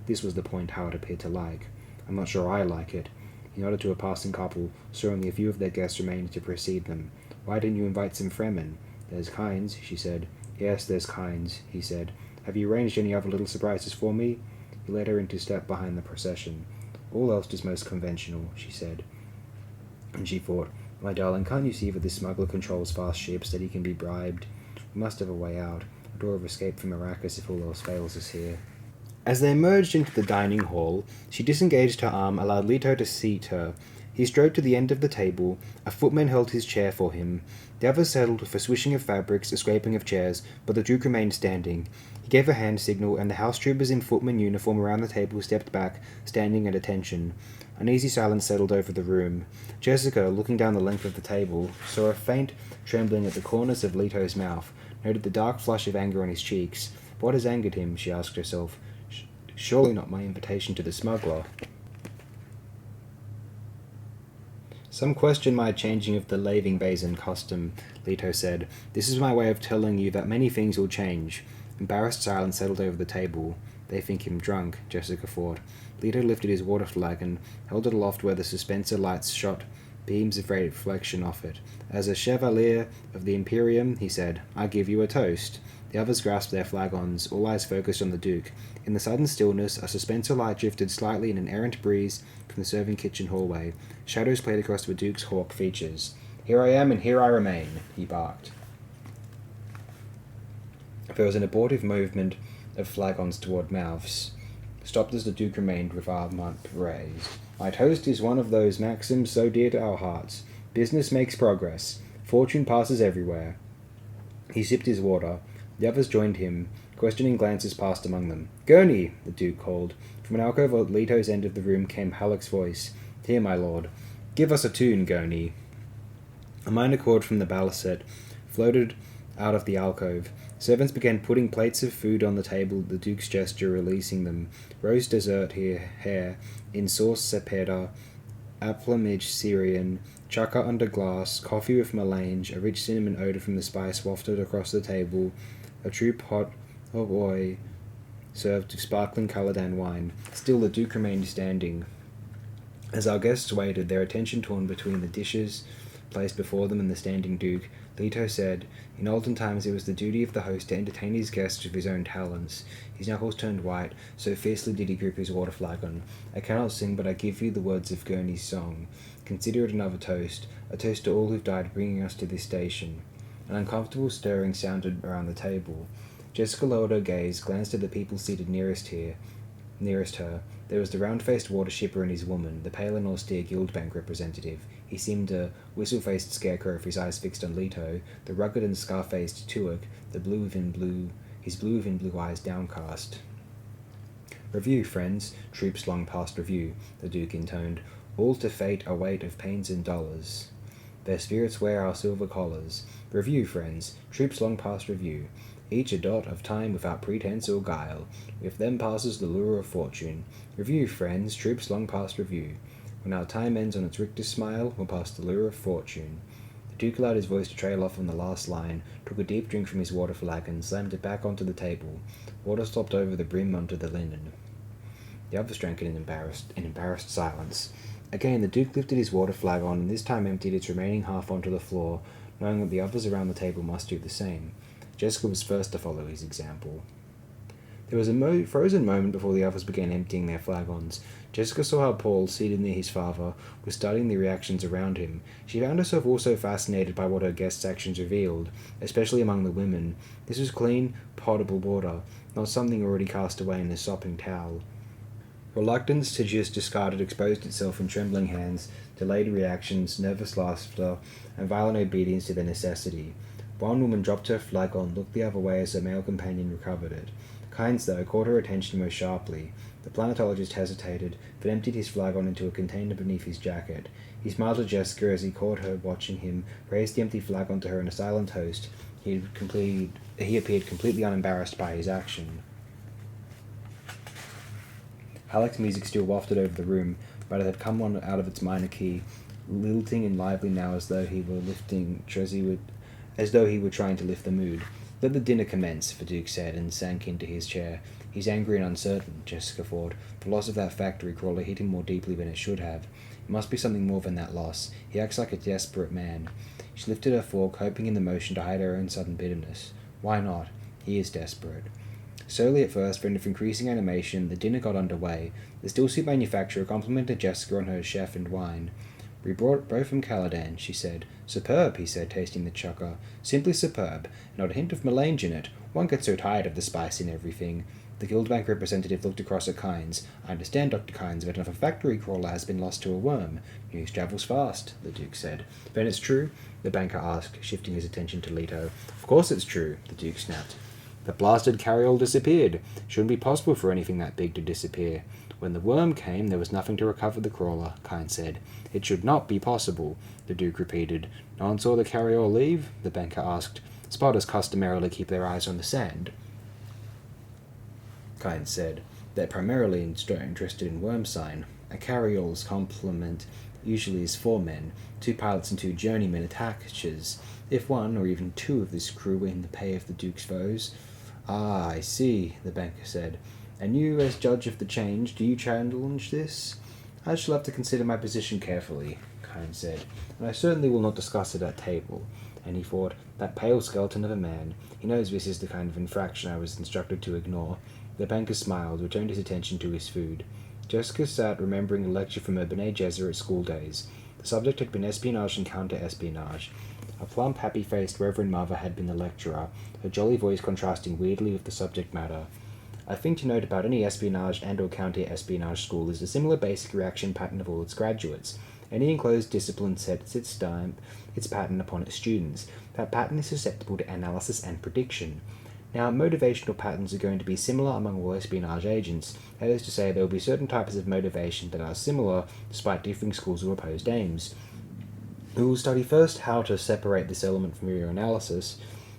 This was the point Howard appeared to like. I'm not sure I like it. He nodded to a passing couple, so only a few of their guests remained to precede them. Why didn't you invite some Fremen? There's Kynes, she said. Yes, there's Kynes, he said. Have you arranged any other little surprises for me? He led her into step behind the procession. All else is most conventional, she said. And she thought, my darling, can't you see that this smuggler controls fast ships, that he can be bribed? We must have a way out. A door of escape from Arrakis if all else fails us here. As they emerged into the dining hall, she disengaged her arm, allowed Leto to seat her. He strode to the end of the table. A footman held his chair for him. The others settled with a swishing of fabrics, a scraping of chairs, but the Duke remained standing. He gave a hand signal, and the house troopers in footman uniform around the table stepped back, standing at attention. Uneasy silence settled over the room. Jessica, looking down the length of the table, saw a faint trembling at the corners of Leto's mouth, noted the dark flush of anger on his cheeks. What has angered him, she asked herself. Surely not my invitation to the smuggler. Some question my changing of the laving basin custom, Leto said. This is my way of telling you that many things will change. Embarrassed silence settled over the table. They think him drunk, Jessica thought. Leto lifted his water flag and held it aloft where the suspensor lights shot beams of reflection off it. As a chevalier of the Imperium, he said, I give you a toast. The others grasped their flagons, all eyes focused on the Duke. In the sudden stillness, a suspensor light drifted slightly in an errant breeze from the serving kitchen hallway. Shadows played across the Duke's hawk features. Here I am, and here I remain, he barked. There was an abortive movement of flagons toward mouths, stopped as the Duke remained with arm raised. My toast is one of those maxims so dear to our hearts. Business makes progress. Fortune passes everywhere. He sipped his water. The others joined him. Questioning glances passed among them. Gurney, the Duke called. From an alcove at Leto's end of the room came Halleck's voice. Here, my lord. Give us a tune, Gurney. A minor chord from the balisette floated out of the alcove. Servants began putting plates of food on the table, the Duke's gesture releasing them. Rose dessert hare in sauce cepeda, aplamage Syrian, chukka under glass, coffee with melange, a rich cinnamon odor from the spice wafted across the table, a true pot of oil served with sparkling Caladan wine. Still the Duke remained standing. As our guests waited, their attention torn between the dishes placed before them and the standing Duke, Leto said, in olden times it was the duty of the host to entertain his guests with his own talents. His knuckles turned white, so fiercely did he grip his water flagon. I cannot sing, but I give you the words of Gurney's song. Consider it another toast, a toast to all who've died bringing us to this station. An uncomfortable stirring sounded around the table. Jessica lowered her gaze, glanced at the people seated nearest her. There was the round-faced water shipper and his woman, the pale and austere Guildbank representative. He seemed a whistle-faced scarecrow with his eyes fixed on Leto, the rugged and scar-faced Tuick, his blue-within-blue eyes downcast. Review, friends, troops long past review, the Duke intoned. All to fate a weight of pains and dollars. Their spirits wear our silver collars. Review, friends, troops long past review. Each a dot of time without pretense or guile. With them passes the lure of fortune. Review, friends, troops long past review. When our time ends on its Richter smile, we'll pass the lure of fortune. The Duke allowed his voice to trail off on the last line, took a deep drink from his water flagon, slammed it back onto the table. Water slopped over the brim onto the linen. The others drank in embarrassed silence. Again, the Duke lifted his water flagon, and this time emptied its remaining half onto the floor, knowing that the others around the table must do the same. Jessica was first to follow his example. There was a frozen moment before the others began emptying their flagons. Jessica saw how Paul, seated near his father, was studying the reactions around him. She found herself also fascinated by what her guests' actions revealed, especially among the women. This was clean, potable water, not something already cast away in a sopping towel. Reluctance to just discard it exposed itself in trembling hands, delayed reactions, nervous laughter, and violent obedience to their necessity. One woman dropped her flagon, looked the other way as her male companion recovered it. Kynes, though, caught her attention most sharply. The planetologist hesitated, but emptied his flagon into a container beneath his jacket. He smiled at Jessica as he caught her watching him, raised the empty flagon to her in a silent toast. He appeared completely unembarrassed by his action. Halleck's music still wafted over the room, but it had come on out of its minor key, lilting and lively now as though he were trying to lift the mood. Let the dinner commence, the Duke said, and sank into his chair. He's angry and uncertain, Jessica thought. The loss of that factory crawler hit him more deeply than it should have. It must be something more than that loss. He acts like a desperate man. She lifted her fork, hoping in the motion to hide her own sudden bitterness. Why not? He is desperate. Slowly at first, but with increasing animation, the dinner got underway. The stillsuit manufacturer complimented Jessica on her chef and wine. We brought both from Caladan, she said. Superb, he said, tasting the chukka. Simply superb. Not a hint of melange in it. One gets so tired of the spice in everything. The Guildbank representative looked across at Kynes. I understand, Dr. Kynes, but if a factory crawler has been lost to a worm, news travels fast, the Duke said. Then it's true? The banker asked, shifting his attention to Leto. Of course it's true, the Duke snapped. The blasted carryall disappeared. Shouldn't be possible for anything that big to disappear. When the worm came, there was nothing to recover the crawler, Kynes said. It should not be possible, the Duke repeated. No one saw the carryall leave? The banker asked. Spotters customarily keep their eyes on the sand, Kynes said. They're primarily interested in worm sign. A carryall's complement usually is 4 men, 2 pilots and 2 journeymen attachers. If one, or even 2 of this crew were in the pay of the Duke's foes. Ah, I see, the banker said. And you, as judge of the change, do you challenge this? I shall have to consider my position carefully, Kynes said, and I certainly will not discuss it at table. And he thought, that pale skeleton of a man, he knows this is the kind of infraction I was instructed to ignore. The banker smiled, returned his attention to his food. Jessica sat remembering a lecture from her Bene Gesserit school days. The subject had been espionage and counter-espionage. A plump, happy-faced Reverend Mother had been the lecturer, her jolly voice contrasting weirdly with the subject matter. I think to note about any espionage and or counter-espionage school is a similar basic reaction pattern of all its graduates. Any enclosed discipline sets its stamp, its pattern upon its students. That pattern is susceptible to analysis and prediction. Now, motivational patterns are going to be similar among all espionage agents. That is to say, there will be certain types of motivation that are similar despite differing schools or opposed aims. We will study first how to separate this element from your analysis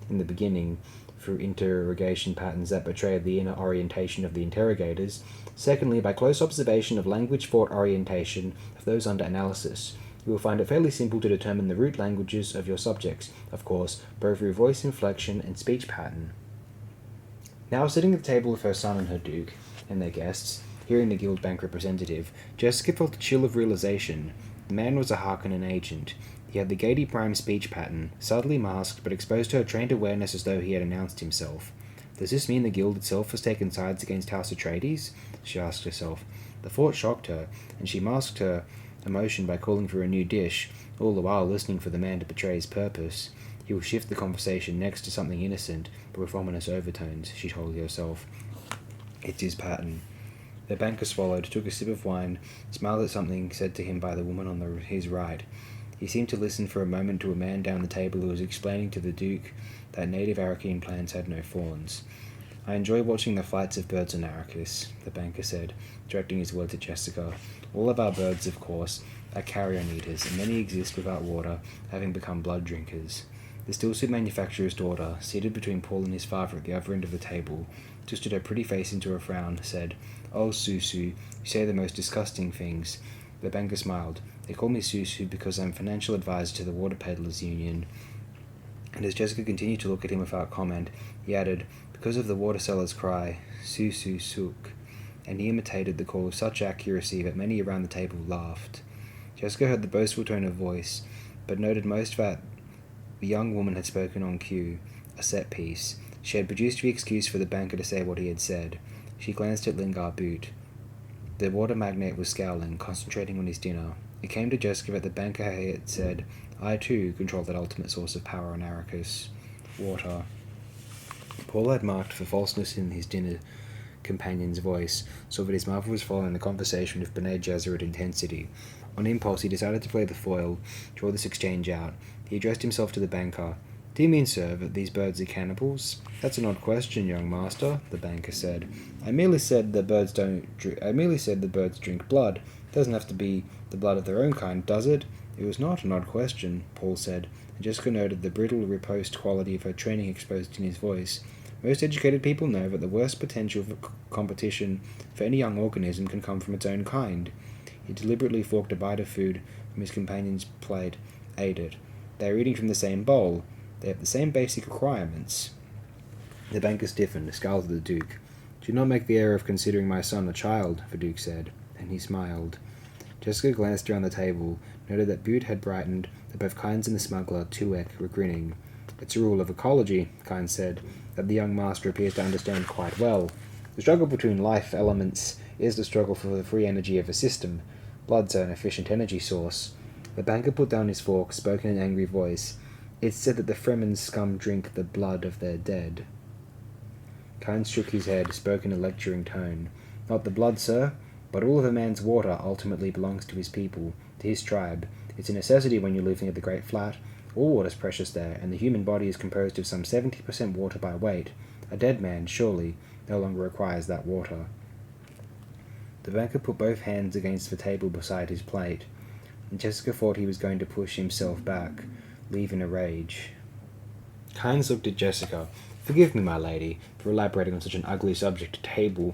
in the beginning through interrogation patterns that betray the inner orientation of the interrogators. Secondly, by close observation of language thought orientation of those under analysis. You will find it fairly simple to determine the root languages of your subjects, of course, both through voice inflection and speech pattern. Now, sitting at the table with her son and her duke, and their guests, hearing the guild bank representative, Jessica felt a chill of realization. The man was a Harkonnen agent. He had the Gaiety Prime speech pattern, subtly masked but exposed to her trained awareness as though he had announced himself. Does this mean the guild itself has taken sides against House Atreides? She asked herself. The thought shocked her, and she masked her emotion by calling for a new dish, all the while listening for the man to betray his purpose. He will shift the conversation next to something innocent, but with ominous overtones, she told herself. It's his pattern. The banker swallowed, took a sip of wine, smiled at something said to him by the woman on his right. He seemed to listen for a moment to a man down the table who was explaining to the Duke that native Arrakeen plants had no fawns. I enjoy watching the flights of birds on Arrakis, the banker said, directing his words at Jessica. All of our birds, of course, are carrion eaters, and many exist without water, having become blood drinkers. The stillsuit manufacturer's daughter, seated between Paul and his father at the other end of the table, twisted her pretty face into a frown, said, "Oh, Susu, you say the most disgusting things." The banker smiled. They call me Susu because I'm financial advisor to the Water Peddlers Union. And as Jessica continued to look at him without comment, he added, because of the water seller's cry, Susu Suk, and he imitated the call with such accuracy that many around the table laughed. Jessica heard the boastful tone of voice, but noted most that the young woman had spoken on cue, a set piece. She had produced the excuse for the banker to say what he had said. She glanced at Lingar Boot. The water magnate was scowling, concentrating on his dinner. It came to Jessica that the banker had said, I too control that ultimate source of power on Arrakis. Water. Paul had marked for falseness in his dinner companion's voice, so that his mother was following the conversation with Bene Gesserit intensity. On impulse, he decided to play the foil, draw this exchange out. He addressed himself to the banker. Do you mean, sir, that these birds are cannibals? That's an odd question, young master, the banker said. I merely said the birds drink blood. It doesn't have to be the blood of their own kind, does it? It was not an odd question, Paul said, and Jessica noted the brittle, riposte quality of her training exposed in his voice. Most educated people know that the worst potential for competition for any young organism can come from its own kind. He deliberately forked a bite of food from his companion's plate, ate it. They are eating from the same bowl. They have the same basic requirements. The banker stiffened, scowled at the Duke. Do not make the error of considering my son a child, the Duke said, and he smiled. Jessica glanced around the table, noted that Butte had brightened, that both Kynes and the smuggler, Tuek, were grinning. It's a rule of ecology, Kynes said, that the young master appears to understand quite well. The struggle between life elements is the struggle for the free energy of a system. Blood's an efficient energy source. The banker put down his fork, spoke in an angry voice. It's said that the Fremen scum drink the blood of their dead. Kynes shook his head, spoke in a lecturing tone. Not the blood, sir, but all of a man's water ultimately belongs to his people, to his tribe. It's a necessity when you live near the Great Flat. All water's precious there, and the human body is composed of some 70% water by weight. A dead man, surely, no longer requires that water. The banker put both hands against the table beside his plate, and Jessica thought he was going to push himself back, leave in a rage. Kynes looked at Jessica. Forgive me, my lady, for elaborating on such an ugly subject at table,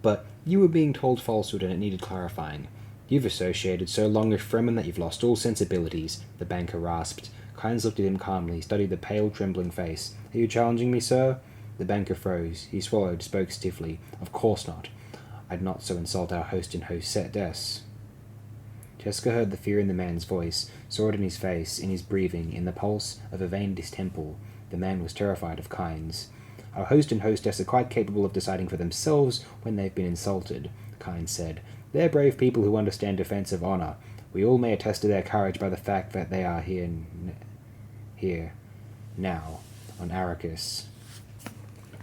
but you were being told falsehood and it needed clarifying. You've associated so long with Fremen that you've lost all sensibilities, the banker rasped. Kynes looked at him calmly, studied the pale, trembling face. Are you challenging me, sir? The banker froze. He swallowed, spoke stiffly. Of course not. I'd not so insult our host and hostess. Jessica heard the fear in the man's voice, saw it in his face, in his breathing, in the pulse of a vein in his temple. The man was terrified of Kynes. Our host and hostess are quite capable of deciding for themselves when they've been insulted, Kynes said. They're brave people who understand defensive honor. We all may attest to their courage by the fact that they are here now, on Arrakis.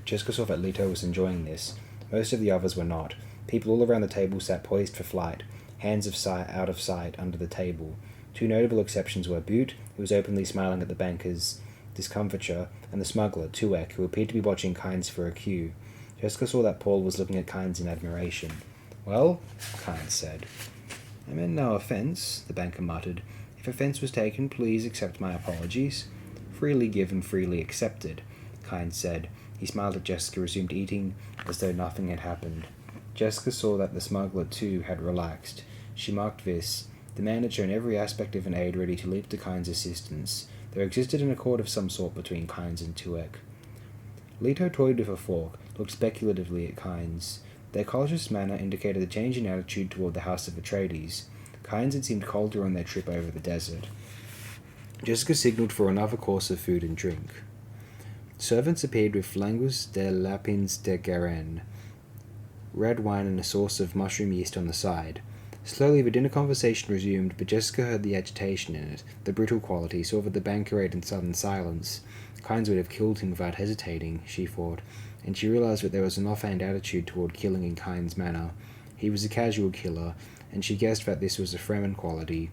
Jessica saw that Leto was enjoying this. Most of the others were not. People all around the table sat poised for flight, hands out of sight under the table. Two notable exceptions were Butte, who was openly smiling at the banker's discomfiture, and the smuggler, Tuek, who appeared to be watching Kynes for a cue. Jessica saw that Paul was looking at Kynes in admiration. Well, Kynes said. I meant no offence, the banker muttered. If offence was taken, please accept my apologies. Freely given, freely accepted, Kynes said. He smiled at Jessica, resumed eating as though nothing had happened. Jessica saw that the smuggler, too, had relaxed. She marked this. The man had shown every aspect of an aide ready to leap to Kynes' assistance. There existed an accord of some sort between Kynes and Tuek. Leto toyed with a fork, looked speculatively at Kynes. Their cautious manner indicated a change in attitude toward the House of Atreides. Kynes had seemed colder on their trip over the desert. Jessica signalled for another course of food and drink. Servants appeared with flangus de lapins de Guerin, red wine and a sauce of mushroom yeast on the side. Slowly the dinner conversation resumed, but Jessica heard the agitation in it, the brutal quality, saw that the banker ate in sudden silence. Kynes would have killed him without hesitating, she thought, and she realized that there was an offhand attitude toward killing in Kynes' manner. He was a casual killer, and she guessed that this was a Fremen quality.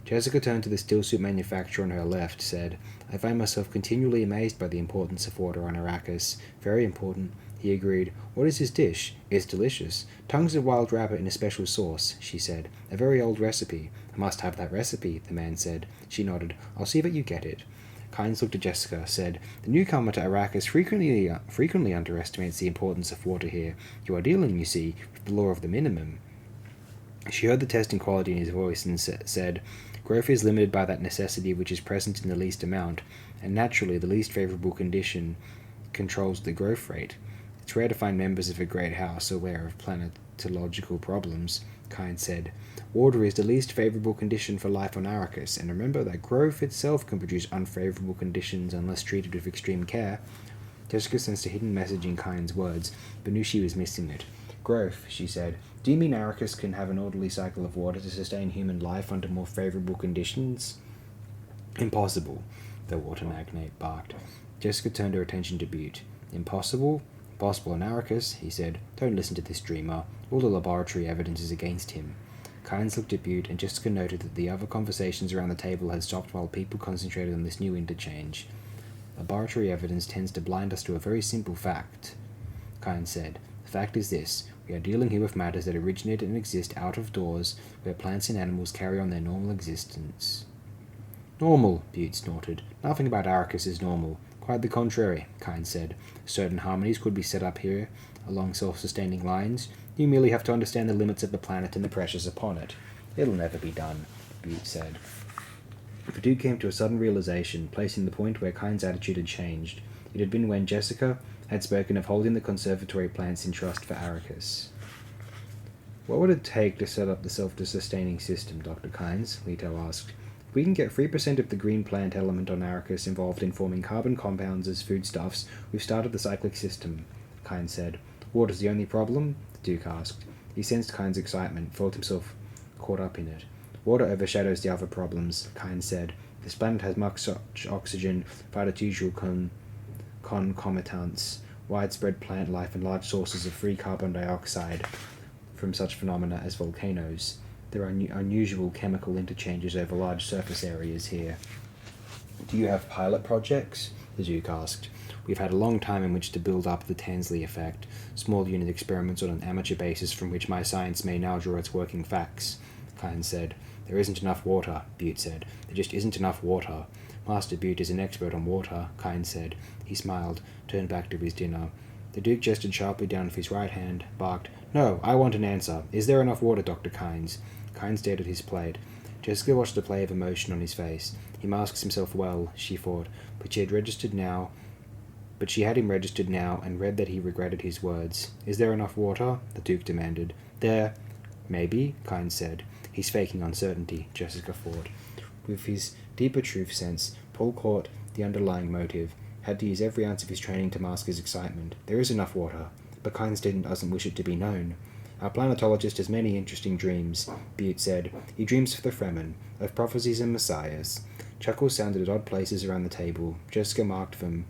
Jessica turned to the stillsuit manufacturer on her left, said, I find myself continually amazed by the importance of water on Arrakis. Very important. He agreed. What is his dish? It's delicious. Tongues of wild rabbit in a special sauce, she said. A very old recipe. I must have that recipe, the man said. She nodded. I'll see that you get it. Kynes looked at Jessica, said, The newcomer to Arrakis frequently underestimates the importance of water here. You are dealing, you see, with the law of the minimum. She heard the testing quality in his voice and said, Growth is limited by that necessity which is present in the least amount, and naturally the least favourable condition controls the growth rate. It's rare to find members of a great house aware of planetological problems, Kynes said. Water is the least favourable condition for life on Arrakis, and remember that growth itself can produce unfavourable conditions unless treated with extreme care. Jessica sensed a hidden message in Kynes' words, but knew she was missing it. Growth, she said. Do you mean Arrakis can have an orderly cycle of water to sustain human life under more favourable conditions? Impossible, the water magnate barked. Jessica turned her attention to Butte. Impossible? Impossible on Arrakis, he said. Don't listen to this dreamer. All the laboratory evidence is against him. Kynes looked at Butte, and Jessica noted that the other conversations around the table had stopped while people concentrated on this new interchange. Laboratory evidence tends to blind us to a very simple fact, Kynes said. The fact is this. We are dealing here with matters that originate and exist out of doors, where plants and animals carry on their normal existence. Normal, Butte snorted. Nothing about Arrakis is normal. Quite the contrary, Kynes said. Certain harmonies could be set up here along self-sustaining lines. You merely have to understand the limits of the planet and the pressures upon it. It'll never be done, Butte said. The Duke came to a sudden realization, placing the point where Kynes' attitude had changed. It had been when Jessica had spoken of holding the conservatory plants in trust for Arrakis. What would it take to set up the self-sustaining system, Dr. Kynes? Leto asked. If we can get 3% of the green plant element on Arrakis involved in forming carbon compounds as foodstuffs, we've started the cyclic system, Kynes said. Water's the only problem? The Duke asked. He sensed Kynes' excitement, felt himself caught up in it. Water overshadows the other problems, Kynes said. This planet has much oxygen, phytotugal concomitants, widespread plant life, and large sources of free carbon dioxide from such phenomena as volcanoes. There are unusual chemical interchanges over large surface areas here. Do you have pilot projects? The Duke asked. We've had a long time in which to build up the Tansley effect, small unit experiments on an amateur basis from which my science may now draw its working facts, Kynes said. There isn't enough water, Butte said. There just isn't enough water. Master Butte is an expert on water, Kynes said. He smiled, turned back to his dinner. The Duke gestured sharply down with his right hand, barked, No, I want an answer. Is there enough water, Dr. Kynes? Kynes stared at his plate. Jessica watched the play of emotion on his face. He masks himself well, she thought, but she had registered now but she had him registered now and read that he regretted his words. "Is there enough water?" the Duke demanded. "There. Maybe," Kynes said. "He's faking uncertainty," Jessica thought. With his deeper truth sense, Paul caught the underlying motive, had to use every ounce of his training to mask his excitement. "There is enough water, but Kynes doesn't wish it to be known. Our planetologist has many interesting dreams," Butte said. "He dreams of the Fremen, of prophecies and messiahs." Chuckles sounded at odd places around the table. Jessica marked them.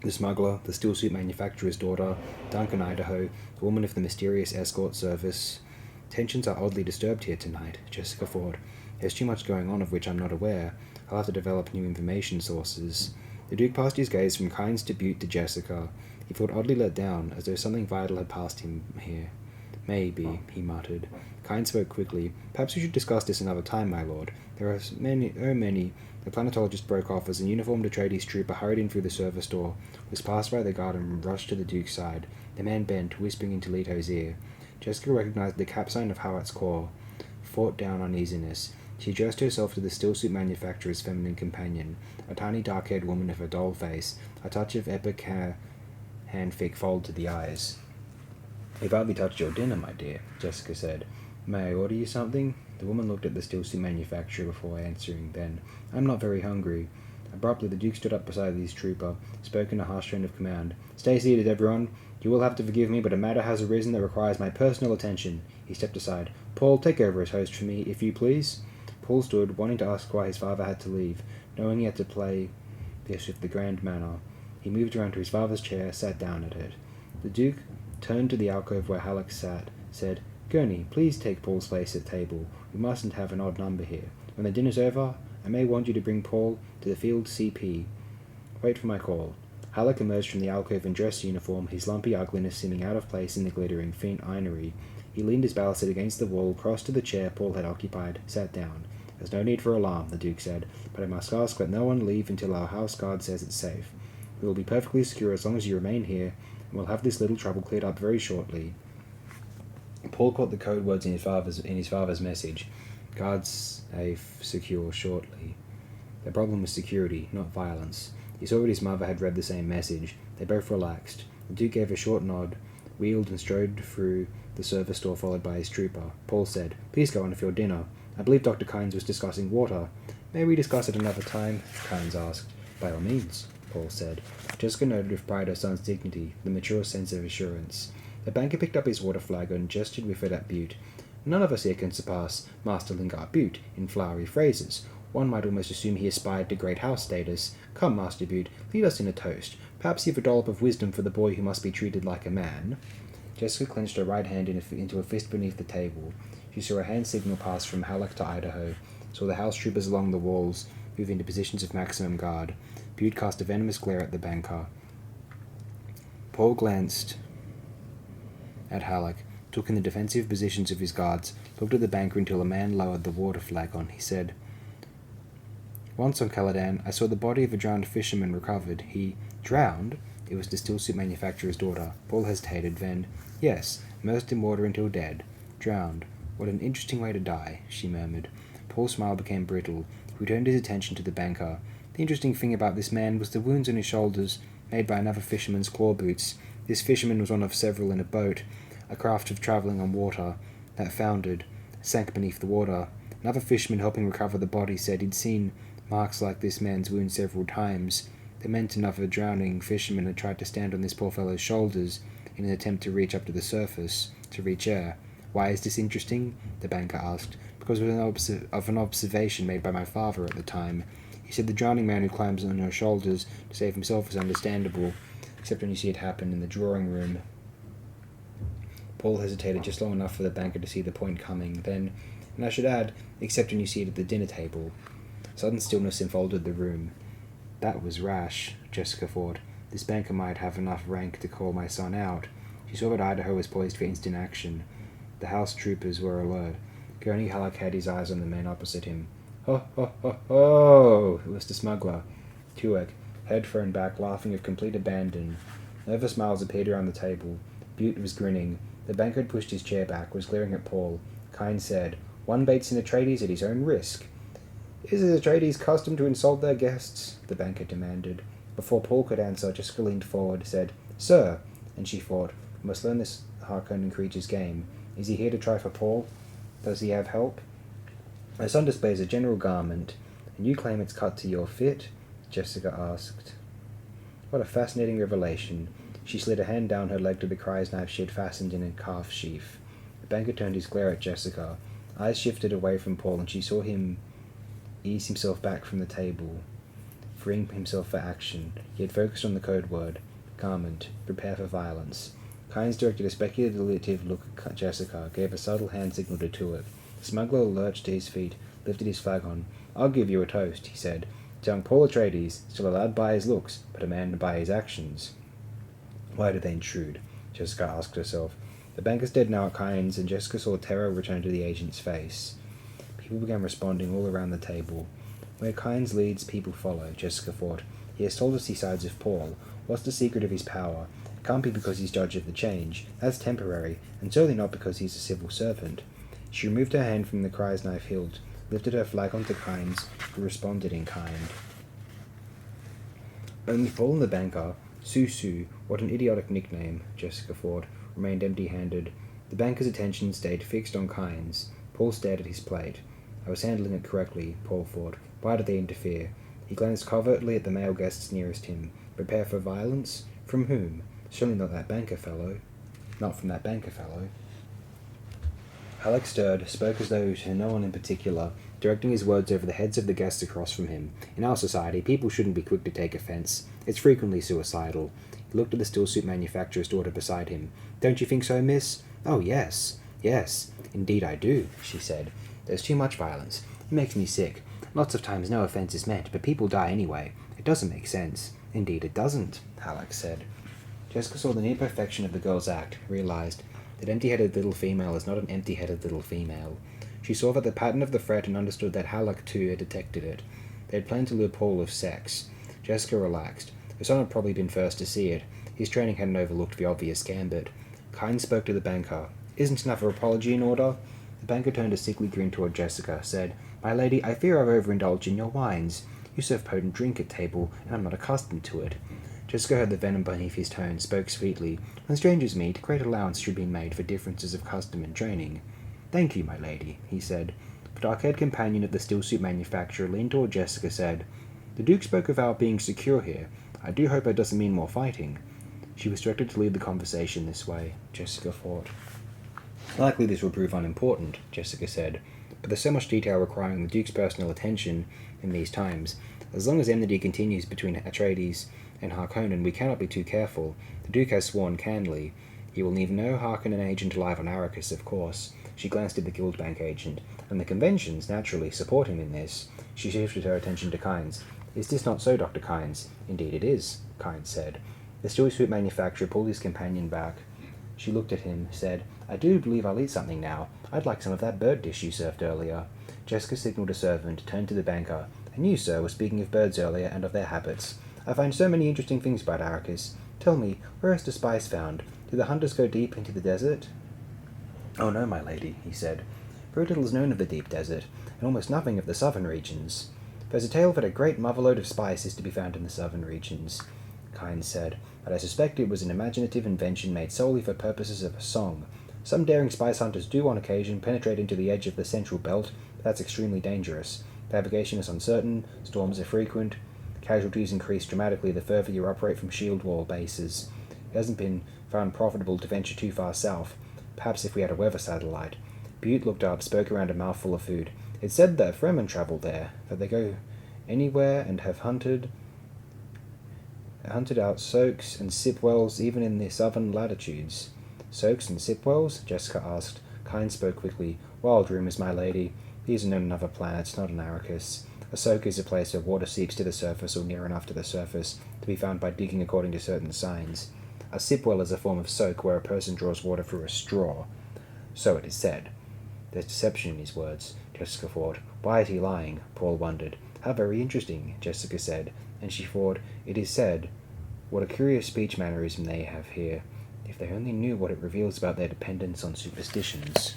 The smuggler, the steel-suit manufacturer's daughter, Duncan, Idaho, the woman of the mysterious escort service. "Tensions are oddly disturbed here tonight," Jessica thought. "There's too much going on of which I'm not aware. I'll have to develop new information sources." The Duke passed his gaze from Kynes to Butte to Jessica. He felt oddly let down, as though something vital had passed him here. "Maybe," he muttered. Kynes spoke quickly. "Perhaps we should discuss this another time, my lord. There are many. The planetologist broke off as a uniformed Atreides trooper hurried in through the service door, was passed by the guard and rushed to the Duke's side. The man bent, whispering into Leto's ear. Jessica recognized the cap sign of Hawat's corps. Fought down uneasiness. She addressed herself to the steel-suit manufacturer's feminine companion, a tiny dark-haired woman of a doll face, a touch of epic hand-thick fold to the eyes. "You've hardly touched your dinner, my dear," Jessica said. "May I order you something?" The woman looked at the steel-suit manufacturer before answering, then, "I'm not very hungry." Abruptly, the Duke stood up beside his trooper, spoke in a harsh tone of command. "Stay seated, everyone. You will have to forgive me, but a matter has arisen that requires my personal attention." He stepped aside. "Paul, take over as host for me, if you please." Paul stood, wanting to ask why his father had to leave, knowing he had to play this with the grand manner. He moved around to his father's chair, sat down at it. The Duke turned to the alcove where Halleck sat, said, "Gurney, please take Paul's place at table. We mustn't have an odd number here. When the dinner's over, I may want you to bring Paul to the field CP. Wait for my call." Halleck emerged from the alcove in dress uniform, his lumpy ugliness seeming out of place in the glittering faint ivory. He leaned his balisette against the wall, crossed to the chair Paul had occupied, sat down. "There's no need for alarm," the Duke said, "but I must ask that no one leave until our house guard says it's safe. We will be perfectly secure as long as you remain here, and we'll have this little trouble cleared up very shortly." Paul caught the code words in his father's message. "Guards safe, secure shortly." The problem was security, not violence. He saw that his mother had read the same message. They both relaxed. The Duke gave a short nod, wheeled and strode through the service door followed by his trooper. Paul said, "Please go on with your dinner. I believe Dr. Kynes was discussing water." "May we discuss it another time?" Kynes asked. "By all means," Paul said. Jessica noted with pride her son's dignity, the mature sense of assurance. The banker picked up his water flagon and gestured with it at Butte. "None of us here can surpass Master Lingard Butte in flowery phrases. One might almost assume he aspired to great house status. Come, Master Butte, lead us in a toast. Perhaps you've a dollop of wisdom for the boy who must be treated like a man." Jessica clenched her right hand into a fist beneath the table. She saw a hand signal pass from Halleck to Idaho, saw the house troopers along the walls move into positions of maximum guard. Butte cast a venomous glare at the banker. Paul glanced at Halleck, took in the defensive positions of his guards, looked at the banker until a man lowered the water flagon. He said, "Once on Caladan, I saw the body of a drowned fisherman recovered. He drowned?" It was the steel-suit manufacturer's daughter. Paul hesitated, then, "Yes, immersed in water until dead. Drowned. What an interesting way to die," she murmured. Paul's smile became brittle. He turned his attention to the banker. The interesting thing about this man was the wounds on his shoulders, made by another fisherman's claw boots. This fisherman was one of several in a boat, a craft of travelling on water, that foundered, sank beneath the water. Another fisherman helping recover the body said he'd seen marks like this man's wound several times. It meant another drowning fisherman had tried to stand on this poor fellow's shoulders in an attempt to reach up to the surface, to reach air. "Why is this interesting?" the banker asked. "Because of an observation made by my father at the time. He said the drowning man who climbs on your shoulders to save himself is understandable, except when you see it happen in the drawing room." Paul hesitated just long enough for the banker to see the point coming. Then, "And I should add, except when you see it at the dinner table." Sudden stillness enfolded the room. That was rash, Jessica thought. This banker might have enough rank to call my son out. She saw that Idaho was poised for instant action. The house troopers were alert. Gurney Halleck had his eyes on the man opposite him. "Ho, ho, ho, ho!" It was the smuggler. Tuek, head thrown back, laughing with complete abandon. Nervous smiles appeared around the table. Butte was grinning. The banker had pushed his chair back, was glaring at Paul. Kynes said, "One baits in Atreides at his own risk." "Is it Atreides' custom to insult their guests?" the banker demanded. Before Paul could answer, Jessica leaned forward, said, "Sir," and she thought, "I must learn this Harkonnen creature's game. Is he here to try for Paul? Does he have help? My son displays a general garment, and you claim it's cut to your fit?" Jessica asked. What a fascinating revelation. She slid a hand down her leg to the cry's knife she had fastened in a calf sheath. The banker turned his glare at Jessica. Eyes shifted away from Paul, and she saw him ease himself back from the table, freeing himself for action. He had focused on the code word, garment, prepare for violence. Kynes directed a speculative look at Jessica, gave a subtle hand signal to Tuat. The smuggler lurched to his feet, lifted his flagon. "I'll give you a toast," he said. "Young Paul Atreides, still allowed by his looks, but a man by his actions." Why did they intrude? Jessica asked herself. The banker stared now at Kynes, and Jessica saw terror return to the agent's face. People began responding all around the table. Where Kynes leads, people follow, Jessica thought. He has told us he sides with Paul. What's the secret of his power? It can't be because he's judge of the change. That's temporary, and certainly not because he's a civil servant. She removed her hand from the cry's knife hilt, lifted her flagon to Kynes, who responded in kind. Only Paul and the banker, Susu, what an idiotic nickname, Jessica thought, remained empty-handed. The banker's attention stayed fixed on Kynes. Paul stared at his plate. I was handling it correctly, Paul thought. Why did they interfere? He glanced covertly at the male guests nearest him. Prepare for violence? From whom? Certainly not that banker fellow. Not from that banker fellow. Halleck stirred, spoke as though to no one in particular, directing his words over the heads of the guests across from him. In our society, people shouldn't be quick to take offence. It's frequently suicidal. He looked at the stillsuit manufacturer's daughter beside him. "Don't you think so, miss?" "Oh, yes. Yes. Indeed I do," she said. "There's too much violence. It makes me sick. Lots of times no offence is meant, but people die anyway. It doesn't make sense." "Indeed it doesn't," Halleck said. Jessica saw the near perfection of the girl's act, realized that empty-headed little female is not an empty-headed little female. She saw that the pattern of the threat and understood that Halleck, too, had detected it. They had planned to lure Paul with sex. Jessica relaxed. Her son had probably been first to see it. His training hadn't overlooked the obvious gambit. Kynes spoke to the banker. "Isn't enough of apology in order?" The banker turned a sickly grin toward Jessica, said, "My lady, I fear I've overindulged in your wines. You serve potent drink at table, and I'm not accustomed to it." Jessica heard the venom beneath his tone, spoke sweetly. "When strangers meet, great allowance should be made for differences of custom and training." "Thank you, my lady," he said. The dark-haired companion of the stillsuit manufacturer leaned toward Jessica, said, "The Duke spoke of our being secure here. I do hope that doesn't mean more fighting." She was directed to lead the conversation this way, Jessica thought. "Likely this will prove unimportant," Jessica said, "but there's so much detail requiring the Duke's personal attention in these times. As long as enmity continues between Atreides and Harkonnen, we cannot be too careful. The Duke has sworn Canley. He will leave no Harkonnen agent alive on Arrakis, of course." She glanced at the Guildbank agent. "And the conventions, naturally, support him in this." She shifted her attention to Kynes. "Is this not so, Dr. Kynes?" "Indeed it is," Kynes said. The stillsuit manufacturer pulled his companion back. She looked at him, said, "I do believe I'll eat something now. I'd like some of that bird dish you served earlier." Jessica signalled a servant, turned to the banker. "And you, sir, were speaking of birds earlier and of their habits. I find so many interesting things about Arrakis. Tell me, where is the spice found? Do the hunters go deep into the desert?" "Oh no, my lady," he said. "Very little is known of the deep desert, and almost nothing of the southern regions. There's a tale that a great motherlode of spice is to be found in the southern regions," Kynes said, "but I suspect it was an imaginative invention made solely for purposes of a song. Some daring spice hunters do on occasion penetrate into the edge of the central belt, but that's extremely dangerous. Navigation is uncertain, storms are frequent, casualties increase dramatically the further you operate from shield wall bases. It hasn't been found profitable to venture too far south. Perhaps if we had a weather satellite." Butte looked up, spoke around a mouthful of food. "It's said that Fremen travel there, that they go anywhere and have hunted out soaks and sipwells even in the southern latitudes." "Soaks and sipwells?" Jessica asked. Kynes spoke quickly. "Wild rumours, my lady. These are known on other planets, not on Arrakis. A soak is a place where water seeps to the surface or near enough to the surface to be found by digging according to certain signs. A sipwell is a form of soak where a person draws water through a straw. So it is said." There's deception in his words, Jessica thought. Why is he lying? Paul wondered. How very interesting, Jessica said, and she thought, it is said. What a curious speech mannerism they have here. If they only knew what it reveals about their dependence on superstitions.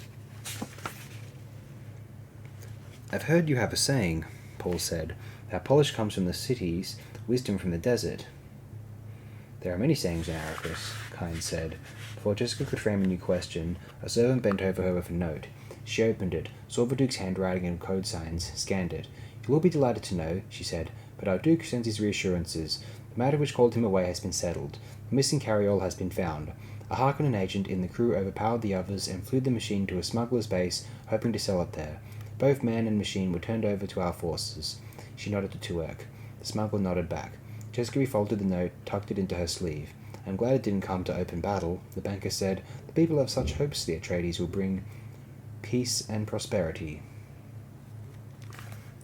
"I've heard you have a saying," Paul said. That polish comes from the cities, wisdom from the desert. There are many sayings in Arrakis, Kynes said. Before Jessica could frame a new question, a servant bent over her with a note. She opened it, saw the Duke's handwriting and code signs, scanned it. "You'll all be delighted to know," she said, "but our Duke sends his reassurances. The matter which called him away has been settled. The missing carryall has been found. A Harkonnen agent in the crew overpowered the others and flew the machine to a smuggler's base, hoping to sell it there. Both man and machine were turned over to our forces." She nodded to Tuerk. The smuggler nodded back. Jessica refolded the note, tucked it into her sleeve. "I'm glad it didn't come to open battle," the banker said. "The people have such hopes the Atreides will bring peace and prosperity."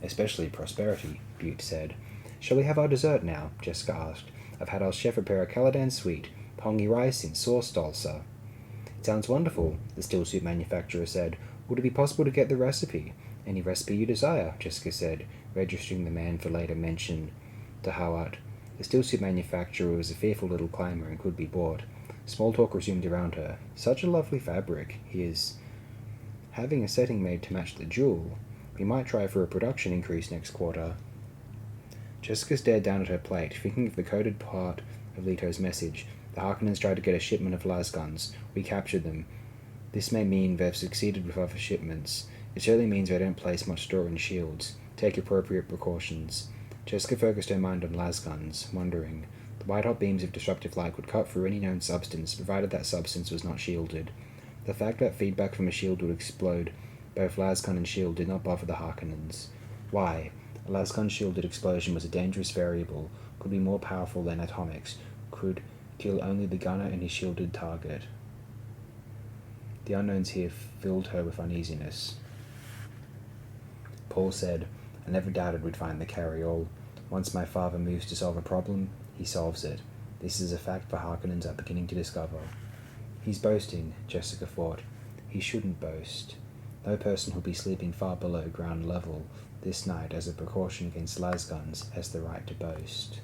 "Especially prosperity," Butte said. "Shall we have our dessert now?" Jessica asked. "I've had our chef prepare a Caladan sweet, pongy rice in sauce salsa." "It sounds wonderful," the still soup manufacturer said. "Would it be possible to get the recipe?" "Any recipe you desire," Jessica said, registering the man for later mention to Hawat. The still soup manufacturer was a fearful little climber and could be bought. Small talk resumed around her. "Such a lovely fabric. He is having a setting made to match the jewel. We might try for a production increase next quarter." Jessica stared down at her plate, thinking of the coded part of Leto's message. "The Harkonnens tried to get a shipment of lasguns. We captured them. This may mean they've succeeded with other shipments. It certainly means they don't place much store in shields. Take appropriate precautions." Jessica focused her mind on lasguns, wondering. The white-hot beams of disruptive light would cut through any known substance, provided that substance was not shielded. The fact that feedback from a shield would explode both lasgun and shield did not bother the Harkonnens. Why? A lasgun-shielded explosion was a dangerous variable, could be more powerful than atomics, could kill only the gunner and his shielded target. The unknowns here filled her with uneasiness. Paul said, "I never doubted we'd find the carryall. Once my father moves to solve a problem, he solves it. This is a fact the Harkonnens are beginning to discover." He's boasting, Jessica thought. He shouldn't boast. No person who'll be sleeping far below ground level this night as a precaution against lasguns has the right to boast.